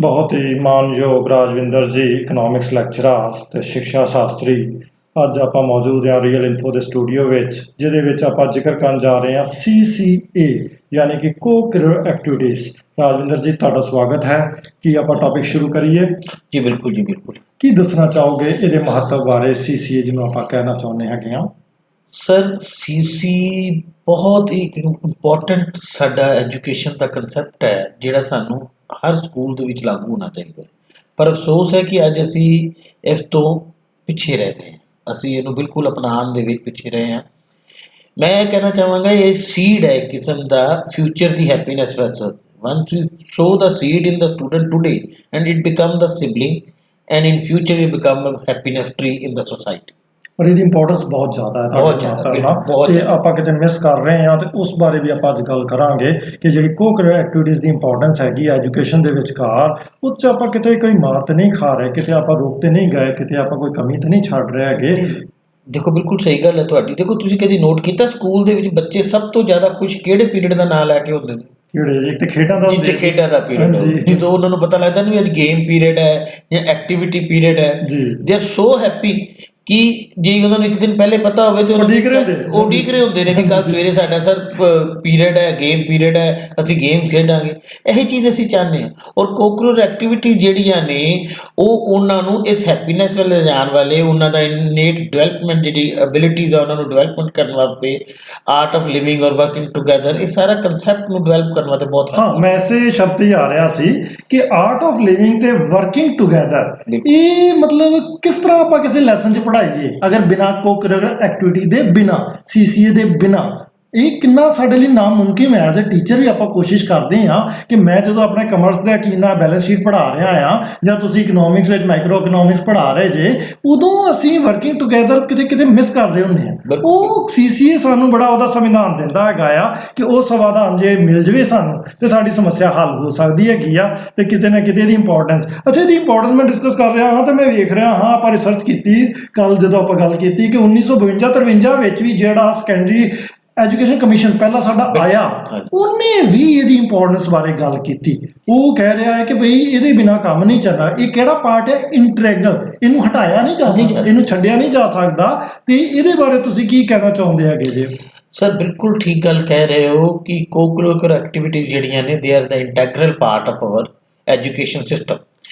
ਬਹੁਤ ਹੀ ਮਾਨਯੋਗ ਰਾਜਵਿੰਦਰ ਜੀ ਇਕਨੋਮਿਕਸ ਲੈਕਚਰਰ ਤੇ ਸਿੱਖਿਆ ਸ਼ਾਸਤਰੀ ਅੱਜ ਆਪਾਂ ਮੌਜੂਦ ਹਾਂ ਰੀਅਲ ਇਨਫੋ ਦੇ ਸਟੂਡੀਓ ਵਿੱਚ, ਜਿਹਦੇ ਵਿੱਚ ਆਪਾਂ ਜ਼ਿਕਰ ਕਰਨ ਜਾ ਰਹੇ ਹਾਂ CCA ਯਾਨੀ ਕਿ ਕੋ-ਕਰਿਕੂਲਰ ਐਕਟੀਵਿਟੀਜ਼। ਰਾਜਵਿੰਦਰ ਜੀ, ਤੁਹਾਡਾ ਸਵਾਗਤ ਹੈ। ਕੀ ਆਪਾਂ ਟੌਪਿਕ ਸ਼ੁਰੂ ਕਰੀਏ? ਜੀ ਬਿਲਕੁਲ ਜੀ, ਬਿਲਕੁਲ। ਕੀ ਦੱਸਣਾ ਚਾਹੋਗੇ ਇਹਦੇ ਮਹੱਤਵ ਬਾਰੇ, CCA ਜਿਹਨੂੰ ਆਪਾਂ ਕਹਿਣਾ ਚਾਹੁੰਦੇ ਹੈਗੇ ਹਾਂ? ਸਰ, CC ਬਹੁਤ ਹੀ ਇੰਪੋਰਟੈਂਟ ਸਾਡਾ ਐਜੂਕੇਸ਼ਨ ਦਾ ਕੰਸੈਪਟ ਹੈ, ਜਿਹੜਾ ਸਾਨੂੰ ਹਰ ਸਕੂਲ ਦੇ ਵਿੱਚ ਲਾਗੂ ਹੋਣਾ ਚਾਹੀਦਾ ਹੈ। ਪਰ ਅਫਸੋਸ ਹੈ ਕਿ ਅੱਜ ਅਸੀਂ ਇਸ ਤੋਂ ਪਿੱਛੇ ਰਹਿ ਗਏ ਹਾਂ। ਅਸੀਂ ਇਹਨੂੰ ਬਿਲਕੁਲ ਅਪਣਾਉਣ ਦੇ ਵਿੱਚ ਪਿੱਛੇ ਰਹੇ ਹਾਂ। ਮੈਂ ਇਹ ਕਹਿਣਾ ਚਾਹਾਂਗਾ, ਇਹ ਸੀਡ ਹੈ ਇੱਕ ਕਿਸਮ ਦਾ ਫਿਊਚਰ ਦੀ ਹੈਪੀਨੈਸ ਵਾਸਤੇ। Once you sow the seed in the student today and it become the sibling and in future it become a happiness tree in the society. ਪਰ ਇਹਦੀ ਇੰਪੋਰਟੈਂਸ ਬਹੁਤ ਜ਼ਿਆਦਾ ਹੈ ਤੇ ਆਪਾਂ ਕਿਤੇ ਮਿਸ ਕਰ ਰਹੇ ਹਾਂ, ਤੇ ਉਸ ਬਾਰੇ ਵੀ ਆਪਾਂ ਅੱਜ ਗੱਲ ਕਰਾਂਗੇ ਕਿ ਜਿਹੜੀ ਕੋ-ਕਰਿਕੂਲਰ ਐਕਟੀਵਿਟੀਜ਼ ਦੀ ਇੰਪੋਰਟੈਂਸ ਹੈਗੀ ਐਜੂਕੇਸ਼ਨ ਦੇ ਵਿਚਕਾਰ, ਉਹ 'ਚ ਆਪਾਂ ਕਿਤੇ ਕੋਈ ਮਾਰ ਤਾਂ ਨਹੀਂ ਖਾ ਰਹੇ, ਕਿਤੇ ਆਪਾਂ ਰੁਕ ਤੇ ਨਹੀਂ ਗਏ, ਕਿਤੇ ਆਪਾਂ ਕੋਈ ਕਮੀ ਤਾਂ ਨਹੀਂ ਛੱਡ ਰਹੇ ਹੈਗੇ। ਦੇਖੋ, ਬਿਲਕੁਲ ਸਹੀ ਗੱਲ ਹੈ ਤੁਹਾਡੀ। ਦੇਖੋ, ਤੁਸੀਂ ਕਦੀ ਨੋਟ ਕੀਤਾ ਸਕੂਲ ਦੇ ਵਿੱਚ ਬੱਚੇ ਸਭ ਤੋਂ ਜ਼ਿਆਦਾ ਖੁਸ਼ ਕਿਹੜੇ ਪੀਰੀਅਡ ਦਾ ਨਾਂ ਲੈ ਕੇ ਹੁੰਦੇ ਨੇ? ਕਿਹੜੇ? ਇੱਕ ਤੇ ਖੇਡਾਂ ਦਾ, ਖੇਡਾਂ ਦਾ ਪੀਰੀਅਡ। ਜਦੋਂ ਉਹਨਾਂ ਨੂੰ ਪਤਾ ਲੱਗਦਾ ਵੀ ਅੱਜ ਗੇਮ ਪੀਰੀਅਡ ਹੈ ਜਾਂ ਐਕਟੀਵਿਟੀ ਪੀਰੀਅਡ ਹੈ, ਦੇ ਆਰ ਸੋ ਹੈਪੀ ਕਿ ਜੇ ਉਹਨਾਂ ਨੂੰ ਇੱਕ ਦਿਨ ਪਹਿਲੇ ਪਤਾ ਹੋਵੇ ਤੇ ਉਹ ਉਡੀਕ ਰਹੇ ਹੁੰਦੇ ਨੇ ਕਿ ਕੱਲ੍ਹ ਸਵੇਰੇ ਸਾਡਾ ਸਰ ਪੀਰੀਅਡ ਹੈ, ਗੇਮ ਪੀਰੀਅਡ ਹੈ, ਅਸੀਂ ਗੇਮ ਖੇਡਾਂਗੇ। ਇਹ ਚੀਜ਼ ਅਸੀਂ ਚਾਹੁੰਦੇ ਹਾਂ। ਔਰ ਕੋਕੂਲਰ ਐਕਟੀਵਿਟੀ ਜਿਹੜੀਆਂ ਨੇ ਉਹ ਉਹਨਾਂ ਨੂੰ ਇਸ ਹੈਪੀਨੈਸ ਵੱਲ ਲਿਜਾਣ ਵਾਲੇ, ਉਹਨਾਂ ਦਾ ਇਨੇਟ ਡਿਵੈਲਪਮੈਂਟ, ਜਿਹੜੀ ਐਬਿਲਿਟੀਜ਼ ਆ ਉਹਨਾਂ ਨੂੰ ਡਿਵੈਲਪਮੈਂਟ ਕਰਨ ਵਾਸਤੇ, ਆਰਟ ਆਫ ਲਿਵਿੰਗ ਔਰ ਵਰਕਿੰਗ ਟੂਗੈਦਰ, ਇਹ ਸਾਰਾ ਕੰਸੈਪਟ ਨੂੰ ਡਿਵੈਲਪ ਕਰਨ ਵਾਸਤੇ ਬਹੁਤ। ਹਾਂ, ਮੈਂ ਇਸੇ ਸ਼ਬਦ ਹੀ ਆ ਰਿਹਾ ਸੀ ਕਿ ਆਰਟ ਆਫ ਲਿਵਿੰਗ ਤੇ ਵਰਕਿੰਗ ਟੂਗੈਦਰ, ਇਹ ਮਤਲਬ ਕਿਸ ਤਰ੍ਹਾਂ ਆਪਾਂ ਕਿਸੇ ਲੈਸਨ 'ਚ ਪੜ੍ਹਾਈਏ ਅਗਰ ਬਿਨਾਂ ਕੋ-ਕਰਿਕੂਲਰ ਐਕਟੀਵਿਟੀ ਦੇ, ਬਿਨਾਂ CCA ਦੇ ਬਿਨਾਂ? ਇਹ ਕਿੰਨਾ ਸਾਡੇ ਲਈ ਨਾਮੁਮਕਿਨ ਹੈ। ਐਜ਼ ਅ ਟੀਚਰ ਵੀ ਆਪਾਂ ਕੋਸ਼ਿਸ਼ ਕਰਦੇ ਹਾਂ ਕਿ ਮੈਂ ਜਦੋਂ ਆਪਣੇ ਕਮਰਸ ਦਾ ਕਿੰਨਾ ਬੈਲੈਂਸ ਸ਼ੀਟ ਪੜ੍ਹਾ ਰਿਹਾ ਹਾਂ, ਜਾਂ ਤੁਸੀਂ ਇਕਨੋਮਿਕਸ ਵਿੱਚ ਮਾਈਕਰੋ ਇਕਨੋਮਿਕਸ ਪੜ੍ਹਾ ਰਹੇ ਜੇ, ਉਦੋਂ ਅਸੀਂ ਵਰਕਿੰਗ ਟੂਗੈਦਰ ਕਿਤੇ ਮਿਸ ਕਰ ਰਹੇ ਹੁੰਦੇ ਹਾਂ। ਉਹ CCA ਸਾਨੂੰ ਬੜਾ ਉਹਦਾ ਸੰਵਿਧਾਨ ਦਿੰਦਾ ਹੈਗਾ ਆ ਕਿ ਉਹ ਸਮਾਧਾਨ ਜੇ ਮਿਲ ਜਾਵੇ ਸਾਨੂੰ ਤੇ ਸਾਡੀ ਸਮੱਸਿਆ ਹੱਲ ਹੋ ਸਕਦੀ ਹੈਗੀ ਆ। ਤੇ ਕਿਤੇ ਨਾ ਕਿਤੇ ਇਹਦੀ ਇੰਪੋਰਟੈਂਸ, ਅੱਛਾ ਇਹਦੀ ਇੰਪੋਰਟੈਂਸ ਮੈਂ ਡਿਸਕਸ ਕਰ ਰਿਹਾ ਹਾਂ ਤੇ ਮੈਂ ਵੇਖ ਰਿਹਾ ਹਾਂ, ਆਪਾਂ ਰਿਸਰਚ ਕੀਤੀ ਕੱਲ ਜਦੋਂ ਆਪਾਂ ਗੱਲ ਕੀਤੀ ਕਿ 1952-53 ਵਿੱਚ ਵੀ ਜਿਹੜਾ ਸੈਕੰਡਰੀ ਐਜੂਕੇਸ਼ਨ ਕਮਿਸ਼ਨ ਪਹਿਲਾਂ ਸਾਡਾ ਆਇਆ, ਉਹਨੇ ਵੀ ਇਹਦੀ ਇੰਪੋਰਟੈਂਸ ਬਾਰੇ ਗੱਲ ਕੀਤੀ। ਉਹ ਕਹਿ ਰਿਹਾ ਹੈ ਕਿ ਬਈ ਇਹਦੇ ਬਿਨਾਂ ਕੰਮ ਨਹੀਂ ਚੱਲਣਾ। ਇਹ ਕਿਹੜਾ ਪਾਰਟ ਹੈ? ਇੰਟਰੈਗਲ। ਇਹਨੂੰ ਹਟਾਇਆ ਨਹੀਂ ਜਾ ਸਕਦਾ, ਇਹਨੂੰ ਛੱਡਿਆ ਨਹੀਂ ਜਾ ਸਕਦਾ। ਤੇ ਇਹਦੇ ਬਾਰੇ ਤੁਸੀਂ ਕੀ ਕਹਿਣਾ ਚਾਹੁੰਦੇ ਹੈਗੇ ਜੀ? ਸਰ, ਬਿਲਕੁਲ ਠੀਕ ਗੱਲ ਕਹਿ ਰਹੇ ਹੋ ਕਿ ਕੋ-ਕਰਿਕੂਲਰ ਐਕਟੀਵਿਟੀਜ਼ ਜਿਹੜੀਆਂ ਨੇ, they are the integral part of our education system.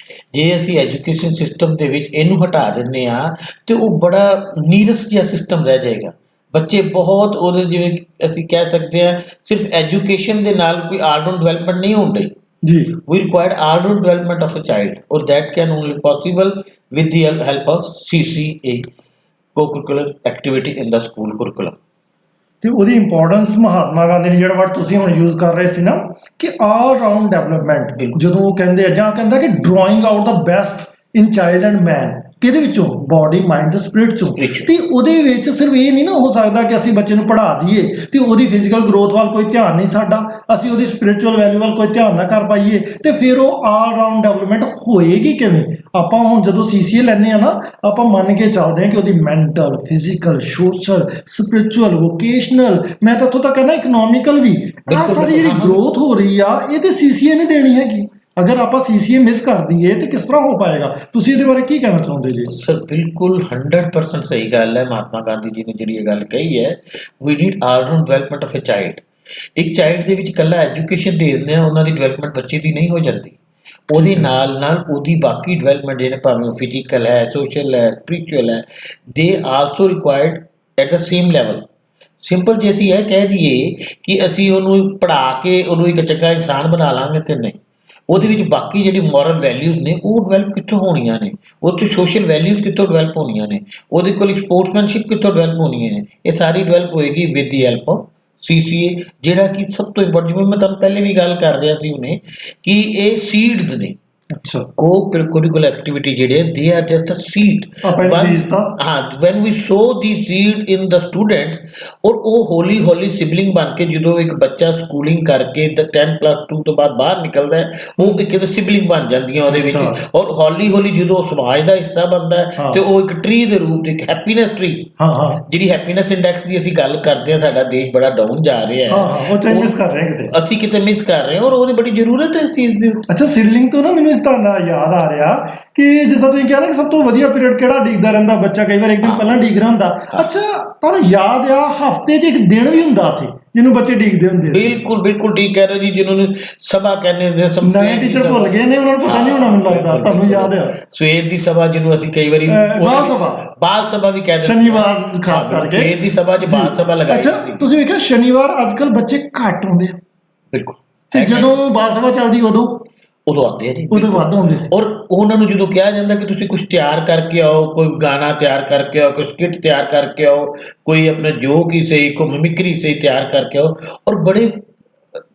ਜੇ ਅਸੀਂ ਐਜੂਕੇਸ਼ਨ ਸਿਸਟਮ ਦੇ ਵਿੱਚ ਇਹਨੂੰ ਹਟਾ ਦਿੰਦੇ ਹਾਂ ਤੇ ਉਹ ਬੜਾ ਨੀਰਸ ਜਿਹਾ ਸਿਸਟਮ ਰਹਿ ਜਾਏਗਾ। ਬੱਚੇ ਬਹੁਤ ਉਹਦੇ, ਜਿਵੇਂ ਅਸੀਂ ਕਹਿ ਸਕਦੇ ਹਾਂ, ਸਿਰਫ ਐਜੂਕੇਸ਼ਨ ਦੇ ਨਾਲ ਕੋਈ ਆਲਰਾਊਂਡ ਡਿਵੈਲਪਮੈਂਟ ਨਹੀਂ ਹੋਣ ਡਈ ਜੀ। We required allround development of a child, ਔਰ that can only possible with the help of CCA, co-curricular activity in the school curriculum. ਤੇ ਉਹਦੀ ਇੰਪੋਰਟੈਂਸ, ਮਹਾਤਮਾ ਗਾਂਧੀ ਨੇ ਜਿਹੜਾ ਵਰਡ ਤੁਸੀਂ ਹੁਣ ਯੂਜ਼ ਕਰ ਰਹੇ ਸੀ ਨਾ ਕਿ ਆਲ ਰਾਊਂਡ ਡਿਵੈਲਪਮੈਂਟ, ਜਦੋਂ ਉਹ ਕਹਿੰਦੇ ਆ ਜਾਂ ਕਹਿੰਦਾ ਕਿ drawing out the best in child and man, ਕਿਹਦੇ ਵਿੱਚੋਂ? ਬਾਡੀ, ਮਾਈਂਡ ਤੇ ਸਪਿਰਿਟ ਚੋਂ। ਤੇ ਉਹਦੇ ਵਿੱਚ ਸਿਰਫ ਇਹ ਨਹੀਂ ਨਾ ਹੋ ਸਕਦਾ ਕਿ ਅਸੀਂ ਬੱਚੇ ਨੂੰ ਪੜ੍ਹਾ ਦਈਏ ਤੇ ਉਹਦੀ ਫਿਜ਼ੀਕਲ ਗਰੋਥ ਵੱਲ ਕੋਈ ਧਿਆਨ ਨਹੀਂ ਸਾਡਾ, ਅਸੀਂ ਉਹਦੀ ਸਪਿਰਿਚੁਅਲ ਵੈਲਿਊ ਵੱਲ ਕੋਈ ਧਿਆਨ ਨਾ ਕਰ ਪਾਈਏ, ਤੇ ਫਿਰ ਉਹ ਆਲ ਰਾਊਂਡ ਡਿਵੈਲਪਮੈਂਟ ਹੋਏਗੀ ਕਿਵੇਂ? ਆਪਾਂ ਹੁਣ ਜਦੋਂ CCA ਲੈਂਦੇ ਹਾਂ ਨਾ, ਆਪਾਂ ਮੰਨ ਕੇ ਚੱਲਦੇ ਹਾਂ ਕਿ ਉਹਦੀ mental, physical, social, spiritual, vocational, ਮੈਂ ਤਾਂ ਇੱਥੋਂ ਤੱਕ ਕਹਿੰਦਾ ਇਕਨੋਮਿਕਲ ਵੀ, ਆਹ ਸਾਰੀ ਜਿਹੜੀ ਗਰੋਥ ਹੋ ਰਹੀ ਆ, ਇਹ ਤੇ CCA ਨੇ ਦੇਣੀ ਹੈਗੀ। ਅਗਰ ਆਪਾਂ CCA ਮਿਸ ਕਰ ਦਈਏ ਤੇ ਕਿਸ ਤਰ੍ਹਾਂ ਹੋ ਪਾਏਗਾ? ਤੁਸੀਂ ਇਹਦੇ ਬਾਰੇ ਕੀ ਕਹਿਣਾ ਚਾਹੁੰਦੇ ਜੀ? ਸਰ, ਬਿਲਕੁਲ 100% ਸਹੀ ਗੱਲ ਹੈ। ਮਹਾਤਮਾ ਗਾਂਧੀ ਜੀ ਨੇ ਜਿਹੜੀ ਇਹ ਗੱਲ ਕਹੀ ਹੈ, we need all round development of a child. ਇੱਕ ਚਾਈਲਡ ਦੇ ਵਿੱਚ ਇਕੱਲਾ ਐਜੂਕੇਸ਼ਨ ਦੇ ਦਿੰਦੇ ਆ, ਉਹਨਾਂ ਦੀ ਡਿਵੈਲਪਮੈਂਟ ਬੱਚੇ ਦੀ ਨਹੀਂ ਹੋ ਜਾਂਦੀ। ਉਹਦੇ ਨਾਲ ਨਾਲ ਉਹਦੀ ਬਾਕੀ ਡਿਵੈਲਪਮੈਂਟ ਜਿਹੜੇ, ਭਾਵੇਂ ਉਹ ਫਿਜ਼ੀਕਲ ਹੈ, ਸੋਸ਼ਲ ਹੈ, ਸਪਿਰਿਚੁਅਲ ਹੈ, ਦੇ also required at the same level. Simple ਜੇ ਅਸੀਂ ਇਹ ਕਹਿ ਦਈਏ ਕਿ ਅਸੀਂ ਉਹਨੂੰ ਪੜ੍ਹਾ ਕੇ ਉਹਨੂੰ ਇੱਕ ਚੰਗਾ ਇਨਸਾਨ ਬਣਾ ਲਾਂਗੇ, ਤੇ ਨਹੀਂ, ਉਹਦੇ ਵਿੱਚ ਬਾਕੀ ਜਿਹੜੀ ਮੋਰਲ ਵੈਲਿਊਜ਼ ਨੇ ਉਹ ਡਿਵੈਲਪ ਕਿੱਥੋਂ ਹੋਣੀਆਂ ਨੇ? ਉਹ 'ਚ ਸੋਸ਼ਲ ਵੈਲਿਊਜ਼ ਕਿੱਥੋਂ ਡਿਵੈਲਪ ਹੋਣੀਆਂ ਨੇ? ਉਹਦੇ ਕੋਲ ਸਪੋਰਟਸਮੈਨਸ਼ਿਪ ਕਿੱਥੋਂ ਡਿਵੈਲਪ ਹੋਣੀਆਂ ਨੇ? ਇਹ ਸਾਰੀ ਡਿਵੈਲਪ ਹੋਏਗੀ with the help of CCA, ਜਿਹੜਾ ਕਿ ਸਭ ਤੋਂ ਇੰਪੋਰਟੈਂਟ, ਜਿਵੇਂ ਮੈਂ ਤੁਹਾਨੂੰ ਪਹਿਲੇ ਵੀ ਗੱਲ ਕਰ ਰਿਹਾ ਸੀ ਹੁਣੇ, ਕਿ ਇਹ ਸੀਡਸ ਨੇ। ਅੱਛਾ, co-curricular activity ਜਿਹੜੇ they are just a seed. When we sow the seed in the students, ਔਰ ਉਹ ਹੌਲੀ ਹੌਲੀ ਸਿਬਲਿੰਗ ਬਣ ਕੇ, ਜਦੋਂ ਇੱਕ ਬੱਚਾ ਸਕੂਲਿੰਗ ਕਰਕੇ 10+2 ਤੋਂ ਬਾਅਦ ਬਾਹਰ ਨਿਕਲਦਾ ਹੈ, ਉਹ ਇੱਕ ਸਿਬਲਿੰਗ ਬਣ ਜਾਂਦੀਆਂ ਉਹਦੇ ਵਿੱਚ, ਔਰ ਹੌਲੀ ਹੌਲੀ ਜਦੋਂ ਉਹ ਸਮਾਜ ਦਾ ਹਿੱਸਾ ਬਣਦਾ ਹੈ ਤੇ ਉਹ ਇੱਕ ਟਰੀ ਦੇ ਰੂਪ, ਇੱਕ ਹੈਪੀਨੈਸ ਟਰੀ, ਜਿਹੜੀ ਹੈਪੀਨੈਸ ਇੰਡੈਕਸ ਦੀ ਅਸੀਂ ਗੱਲ ਕਰਦੇ ਹਾਂ, ਸਾਡਾ ਦੇਸ਼ ਬੜਾ ਡਾਊਨ ਜਾ ਰਿਹਾ ਹੈ, ਅਸੀਂ ਕਿਤੇ ਮਿਸ ਕਰ ਰਹੇ ਹਾਂ, ਔਰ ਉਹਦੀ ਬੜੀ ਜ਼ਰੂਰਤ ਹੈ ਇਸ ਚੀਜ਼ ਦੀ। ਅੱਛਾ, ਸੀਡਲਿੰਗ ਤੋਂ ਨਾ ਮੈਨੂੰ ਤੁਹਾਨੂੰ ਯਾਦ ਆ ਰਿਹਾ ਕਿ ਜਿੱਦਾਂ ਤੁਸੀਂ ਕਿਹਾ ਨਾ ਕਿ ਸਭ ਤੋਂ ਵਧੀਆ ਪੀਰੀਅਡ ਕਿਹੜਾ ਡੀਕਦਾ ਰਹਿੰਦਾ ਬੱਚਾ, ਕਈ ਵਾਰ ਇੱਕ ਦਿਨ ਪਹਿਲਾਂ ਡੀਕ ਰਿਹਾ ਹੁੰਦਾ। ਅੱਛਾ, ਤੁਹਾਨੂੰ ਯਾਦ ਆ ਹਫ਼ਤੇ 'ਚ ਇੱਕ ਦਿਨ ਵੀ ਹੁੰਦਾ ਸੀ ਜਿਹਨੂੰ ਬੱਚੇ ਡੀਕਦੇ ਹੁੰਦੇ ਸੀ? ਬਿਲਕੁਲ ਠੀਕ ਕਹਿ ਰਹੇ ਜੀ, ਜਿਹਨਾਂ ਨੂੰ ਸਭਾ ਕਹਿੰਦੇ ਹੁੰਦੇ ਨਵੇਂ ਟੀਚਰ ਭੁੱਲ ਗਏ ਨੇ, ਉਹਨਾਂ ਨੂੰ ਪਤਾ ਨਹੀਂ ਹੋਣਾ ਮੈਨੂੰ ਲੱਗਦਾ। ਤੁਹਾਨੂੰ ਯਾਦ ਆ ਸਵੇਰ ਦੀ ਸਭਾ ਜਿਹਨੂੰ ਅਸੀਂ ਕਈ ਵਾਰੀ ਬਾਲ ਸਭਾ ਵੀ ਕਹਿੰਦੇ, ਸ਼ਨੀਵਾਰ ਖਾਸ ਕਰਕੇ ਸਵੇਰ ਦੀ ਸਭਾ 'ਚ ਬਾਲ ਸਭਾ ਲਗਾਈ। ਅੱਛਾ, ਤੁਸੀਂ ਵੇਖਿਆ ਸ਼ਨੀਵਾਰ ਅੱਜ ਕੱਲ੍ਹ ਬੱਚੇ ਘੱਟ ਆਉਂਦੇ ਆ। ਬਿਲਕੁਲ, ਤੇ ਜਦੋਂ ਬਾਲ ਸਭਾ ਚੱਲਦੀ ਉਦੋਂ ਆਉਂਦੇ ਆ ਜੀ, ਉਦੋਂ ਵੱਧ ਆਉਂਦੇ ਸੀ। ਔਰ ਉਹਨਾਂ ਨੂੰ ਜਦੋਂ ਕਿਹਾ ਜਾਂਦਾ ਕਿ ਤੁਸੀਂ ਕੁਝ ਤਿਆਰ ਕਰਕੇ ਆਓ, ਕੋਈ ਗਾਣਾ ਤਿਆਰ ਕਰਕੇ ਆਓ, ਕੋਈ ਸਕਿੱਟ ਤਿਆਰ ਕਰਕੇ ਆਓ, ਕੋਈ ਆਪਣਾ ਜੋਕ ਹੀ ਸਹੀ, ਕੋਈ ਮਿਮਿਕਰੀ ਸਹੀ ਤਿਆਰ ਕਰਕੇ ਆਓ, ਔਰ ਬੜੇ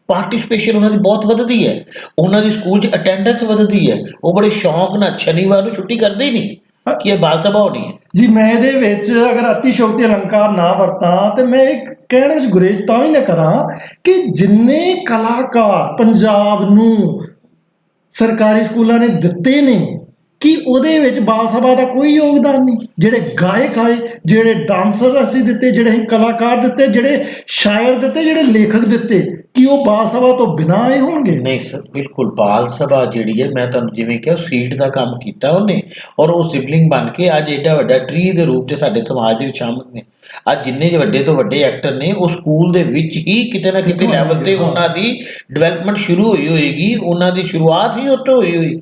ਪਾਰਟਿਸਪੇਸ਼ਨ ਉਹਨਾਂ ਦੀ ਬਹੁਤ ਵੱਧਦੀ ਹੈ, ਉਹਨਾਂ ਦੀ ਸਕੂਲ 'ਚ ਅਟੈਂਡੈਂਸ ਵੱਧਦੀ ਹੈ, ਉਹ ਬੜੇ ਸ਼ੌਂਕ ਨਾਲ ਸ਼ਨੀਵਾਰ ਨੂੰ ਛੁੱਟੀ ਕਰਦੇ ਹੀ ਨਹੀਂ ਕਿ ਇਹ ਬਾਲ ਸਭਾ ਹੋਣੀ ਹੈ ਜੀ। ਮੈਂ ਇਹਦੇ ਵਿੱਚ ਅਗਰ ਅਤਿਸ਼ਯੋਕਤੀ ਅਲੰਕਾਰ ਨਾ ਵਰਤਾਂ ਤੇ ਮੈਂ ਇੱਕ ਕਹਿਣ ਵਿੱਚ ਗੁਰੇਜ਼ ਤਾਂ ਵੀ ਨਾ ਕਰਾਂ ਕਿ ਜਿੰਨੇ ਕਲਾਕਾਰ ਪੰਜਾਬ ਨੂੰ ਸਰਕਾਰੀ ਸਕੂਲਾਂ ਨੇ ਦਿੱਤੇ ਨੇ, ਕਿ ਉਹਦੇ ਵਿੱਚ ਬਾਲ ਸਭਾ ਦਾ ਕੋਈ ਯੋਗਦਾਨ ਨਹੀਂ। ਜਿਹੜੇ ਗਾਇਕ ਆਏ, ਜਿਹੜੇ ਡਾਂਸਰ ਅਸੀਂ ਦਿੱਤੇ, ਜਿਹੜੇ ਅਸੀਂ ਕਲਾਕਾਰ ਦਿੱਤੇ, ਜਿਹੜੇ ਸ਼ਾਇਰ ਦਿੱਤੇ, ਜਿਹੜੇ ਲੇਖਕ ਦਿੱਤੇ, ਕਿ ਉਹ ਬਾਲ ਸਭਾ ਤੋਂ ਬਿਨਾਂ ਆਏ ਹੋਣਗੇ? ਨਹੀਂ ਸਰ, ਬਿਲਕੁਲ। ਬਾਲ ਸਭਾ ਜਿਹੜੀ ਹੈ, ਮੈਂ ਤੁਹਾਨੂੰ ਜਿਵੇਂ ਕਿਹਾ, ਸੀਡ ਦਾ ਕੰਮ ਕੀਤਾ ਉਹਨੇ, ਔਰ ਉਹ ਸਿਬਲਿੰਗ ਬਣ ਕੇ ਅੱਜ ਏਡਾ ਵੱਡਾ ਟਰੀ ਦੇ ਰੂਪ 'ਚ ਸਾਡੇ ਸਮਾਜ ਦੇ ਵਿੱਚ ਸ਼ਾਮਲ ਨੇ। ਅੱਜ ਜਿੰਨੇ ਵੱਡੇ ਤੋਂ ਵੱਡੇ ਐਕਟਰ ਨੇ, ਉਹ ਸਕੂਲ ਦੇ ਵਿੱਚ ਹੀ ਕਿਤੇ ਨਾ ਕਿਤੇ ਲੈਵਲ ਤੇ ਉਹਨਾਂ ਦੀ ਡਿਵੈਲਪਮੈਂਟ ਸ਼ੁਰੂ ਹੋਈ ਹੋਏਗੀ, ਉਹਨਾਂ ਦੀ ਸ਼ੁਰੂਆਤ ਹੀ ਉੱਥੋਂ ਹੋਈ ਹੋਈ।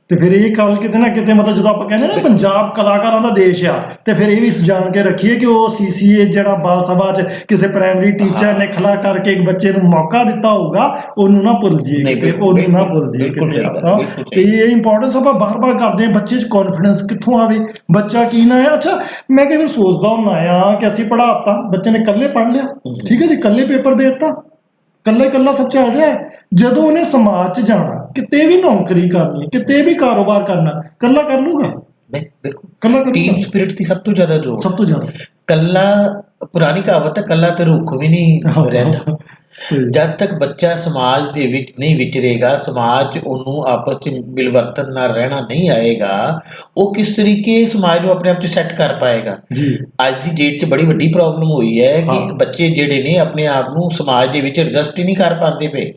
ਤੇ ਫਿਰ ਇਹ ਗੱਲ ਕਿਤੇ ਨਾ ਕਿਤੇ ਮਤਲਬ ਜਦੋਂ ਆਪਾਂ ਕਹਿੰਦੇ ਨਾ ਪੰਜਾਬ ਕਲਾਕਾਰਾਂ ਦਾ ਦੇਸ਼ ਆ, ਤੇ ਫਿਰ ਇਹ ਵੀ ਜਾਣ ਕੇ ਰੱਖੀਏ ਕਿ ਉਹ CCA ਜਿਹੜਾ ਬਾਲ ਸਭਾ 'ਚ ਕਿਸੇ ਪ੍ਰਾਇਮਰੀ ਟੀਚਰ ਨੇ ਖੜਾ ਕਰਕੇ ਇੱਕ ਬੱਚੇ ਨੂੰ ਮੌਕਾ ਦਿੱਤਾ ਹੋਊਗਾ, ਉਹਨੂੰ ਨਾ ਭੁੱਲ ਜਾਈਏ ਕਿਤੇ, ਉਹਨੂੰ ਨਾ ਭੁੱਲ ਜਾਈਏ ਕਿਤੇ ਆਪਾਂ। ਤੇ ਇਹ ਇੰਪੋਰਟੈਂਸ ਆਪਾਂ ਬਾਰ-ਬਾਰ ਕਰਦੇ ਹਾਂ। ਬੱਚੇ 'ਚ ਕੌਨਫੀਡੈਂਸ ਕਿੱਥੋਂ ਆਵੇ, ਬੱਚਾ ਕੀ ਨਾ ਹੈ। ਅੱਛਾ, ਮੈਂ ਕਈ ਵਾਰ ਸੋਚਦਾ ਹੁੰਦਾ ਆ ਕਿ ਅਸੀਂ ਪੜ੍ਹਾਤਾ, ਬੱਚੇ ਨੇ ਇਕੱਲੇ ਪੜ੍ਹ ਲਿਆ, ਠੀਕ ਹੈ ਜੀ, ਇਕੱਲੇ ਪੇਪਰ ਦੇ ਦਿੱਤਾ, ਇਕੱਲਾ ਸਭ ਚੱਲ ਰਿਹਾ ਹੈ। ਜਦੋਂ ਉਹਨੇ ਸਮਾਜ 'ਚ ਜਾਣਾ, ਕਿਤੇ ਵੀ ਨੌਕਰੀ ਕਰਨੀ, ਕਿਤੇ ਵੀ ਕਾਰੋਬਾਰ ਕਰਨਾ, ਇਕੱਲਾ ਕਰ ਲੂਗਾ? ਨਹੀਂ, ਬਿਲਕੁਲ। ਟੀਮ ਸਪਿਰਿਟ ਦੀ ਸਭ ਤੋਂ ਜ਼ਿਆਦਾ ਜ਼ੋਰ, ਸਭ ਤੋਂ ਜ਼ਿਆਦਾ। ਇਕੱਲਾ, ਪੁਰਾਣੀ ਕਹਾਵਤ ਹੈ, ਇਕੱਲਾ ਤੇ ਰੁੱਖ ਵੀ ਨਹੀਂ ਰਹਿੰਦਾ। ਜਦ ਤੱਕ ਬੱਚਾ ਸਮਾਜ ਦੇ ਵਿੱਚ ਨਹੀਂ ਵਿਚਰੇਗਾ, ਸਮਾਜ 'ਚ ਉਹਨੂੰ ਆਪਸ 'ਚ ਮਿਲਵਰਤਨ ਨਾਲ ਰਹਿਣਾ ਨਹੀਂ ਆਏਗਾ, ਉਹ ਕਿਸ ਤਰੀਕੇ ਸਮਾਜ ਨੂੰ ਆਪਣੇ ਆਪ 'ਚ ਸੈੱਟ ਕਰ ਪਾਏਗਾ? ਜੀ, ਅੱਜ ਦੀ ਡੇਟ 'ਚ ਬੜੀ ਵੱਡੀ ਪ੍ਰੋਬਲਮ ਹੋਈ ਹੈ ਕਿ ਬੱਚੇ ਜਿਹੜੇ ਨੇ ਆਪਣੇ ਆਪ ਨੂੰ ਸਮਾਜ ਦੇ ਵਿੱਚ ਐਡਜਸਟ ਹੀ ਨਹੀਂ ਕਰ ਪਾਉਂਦੇ ਪਏ।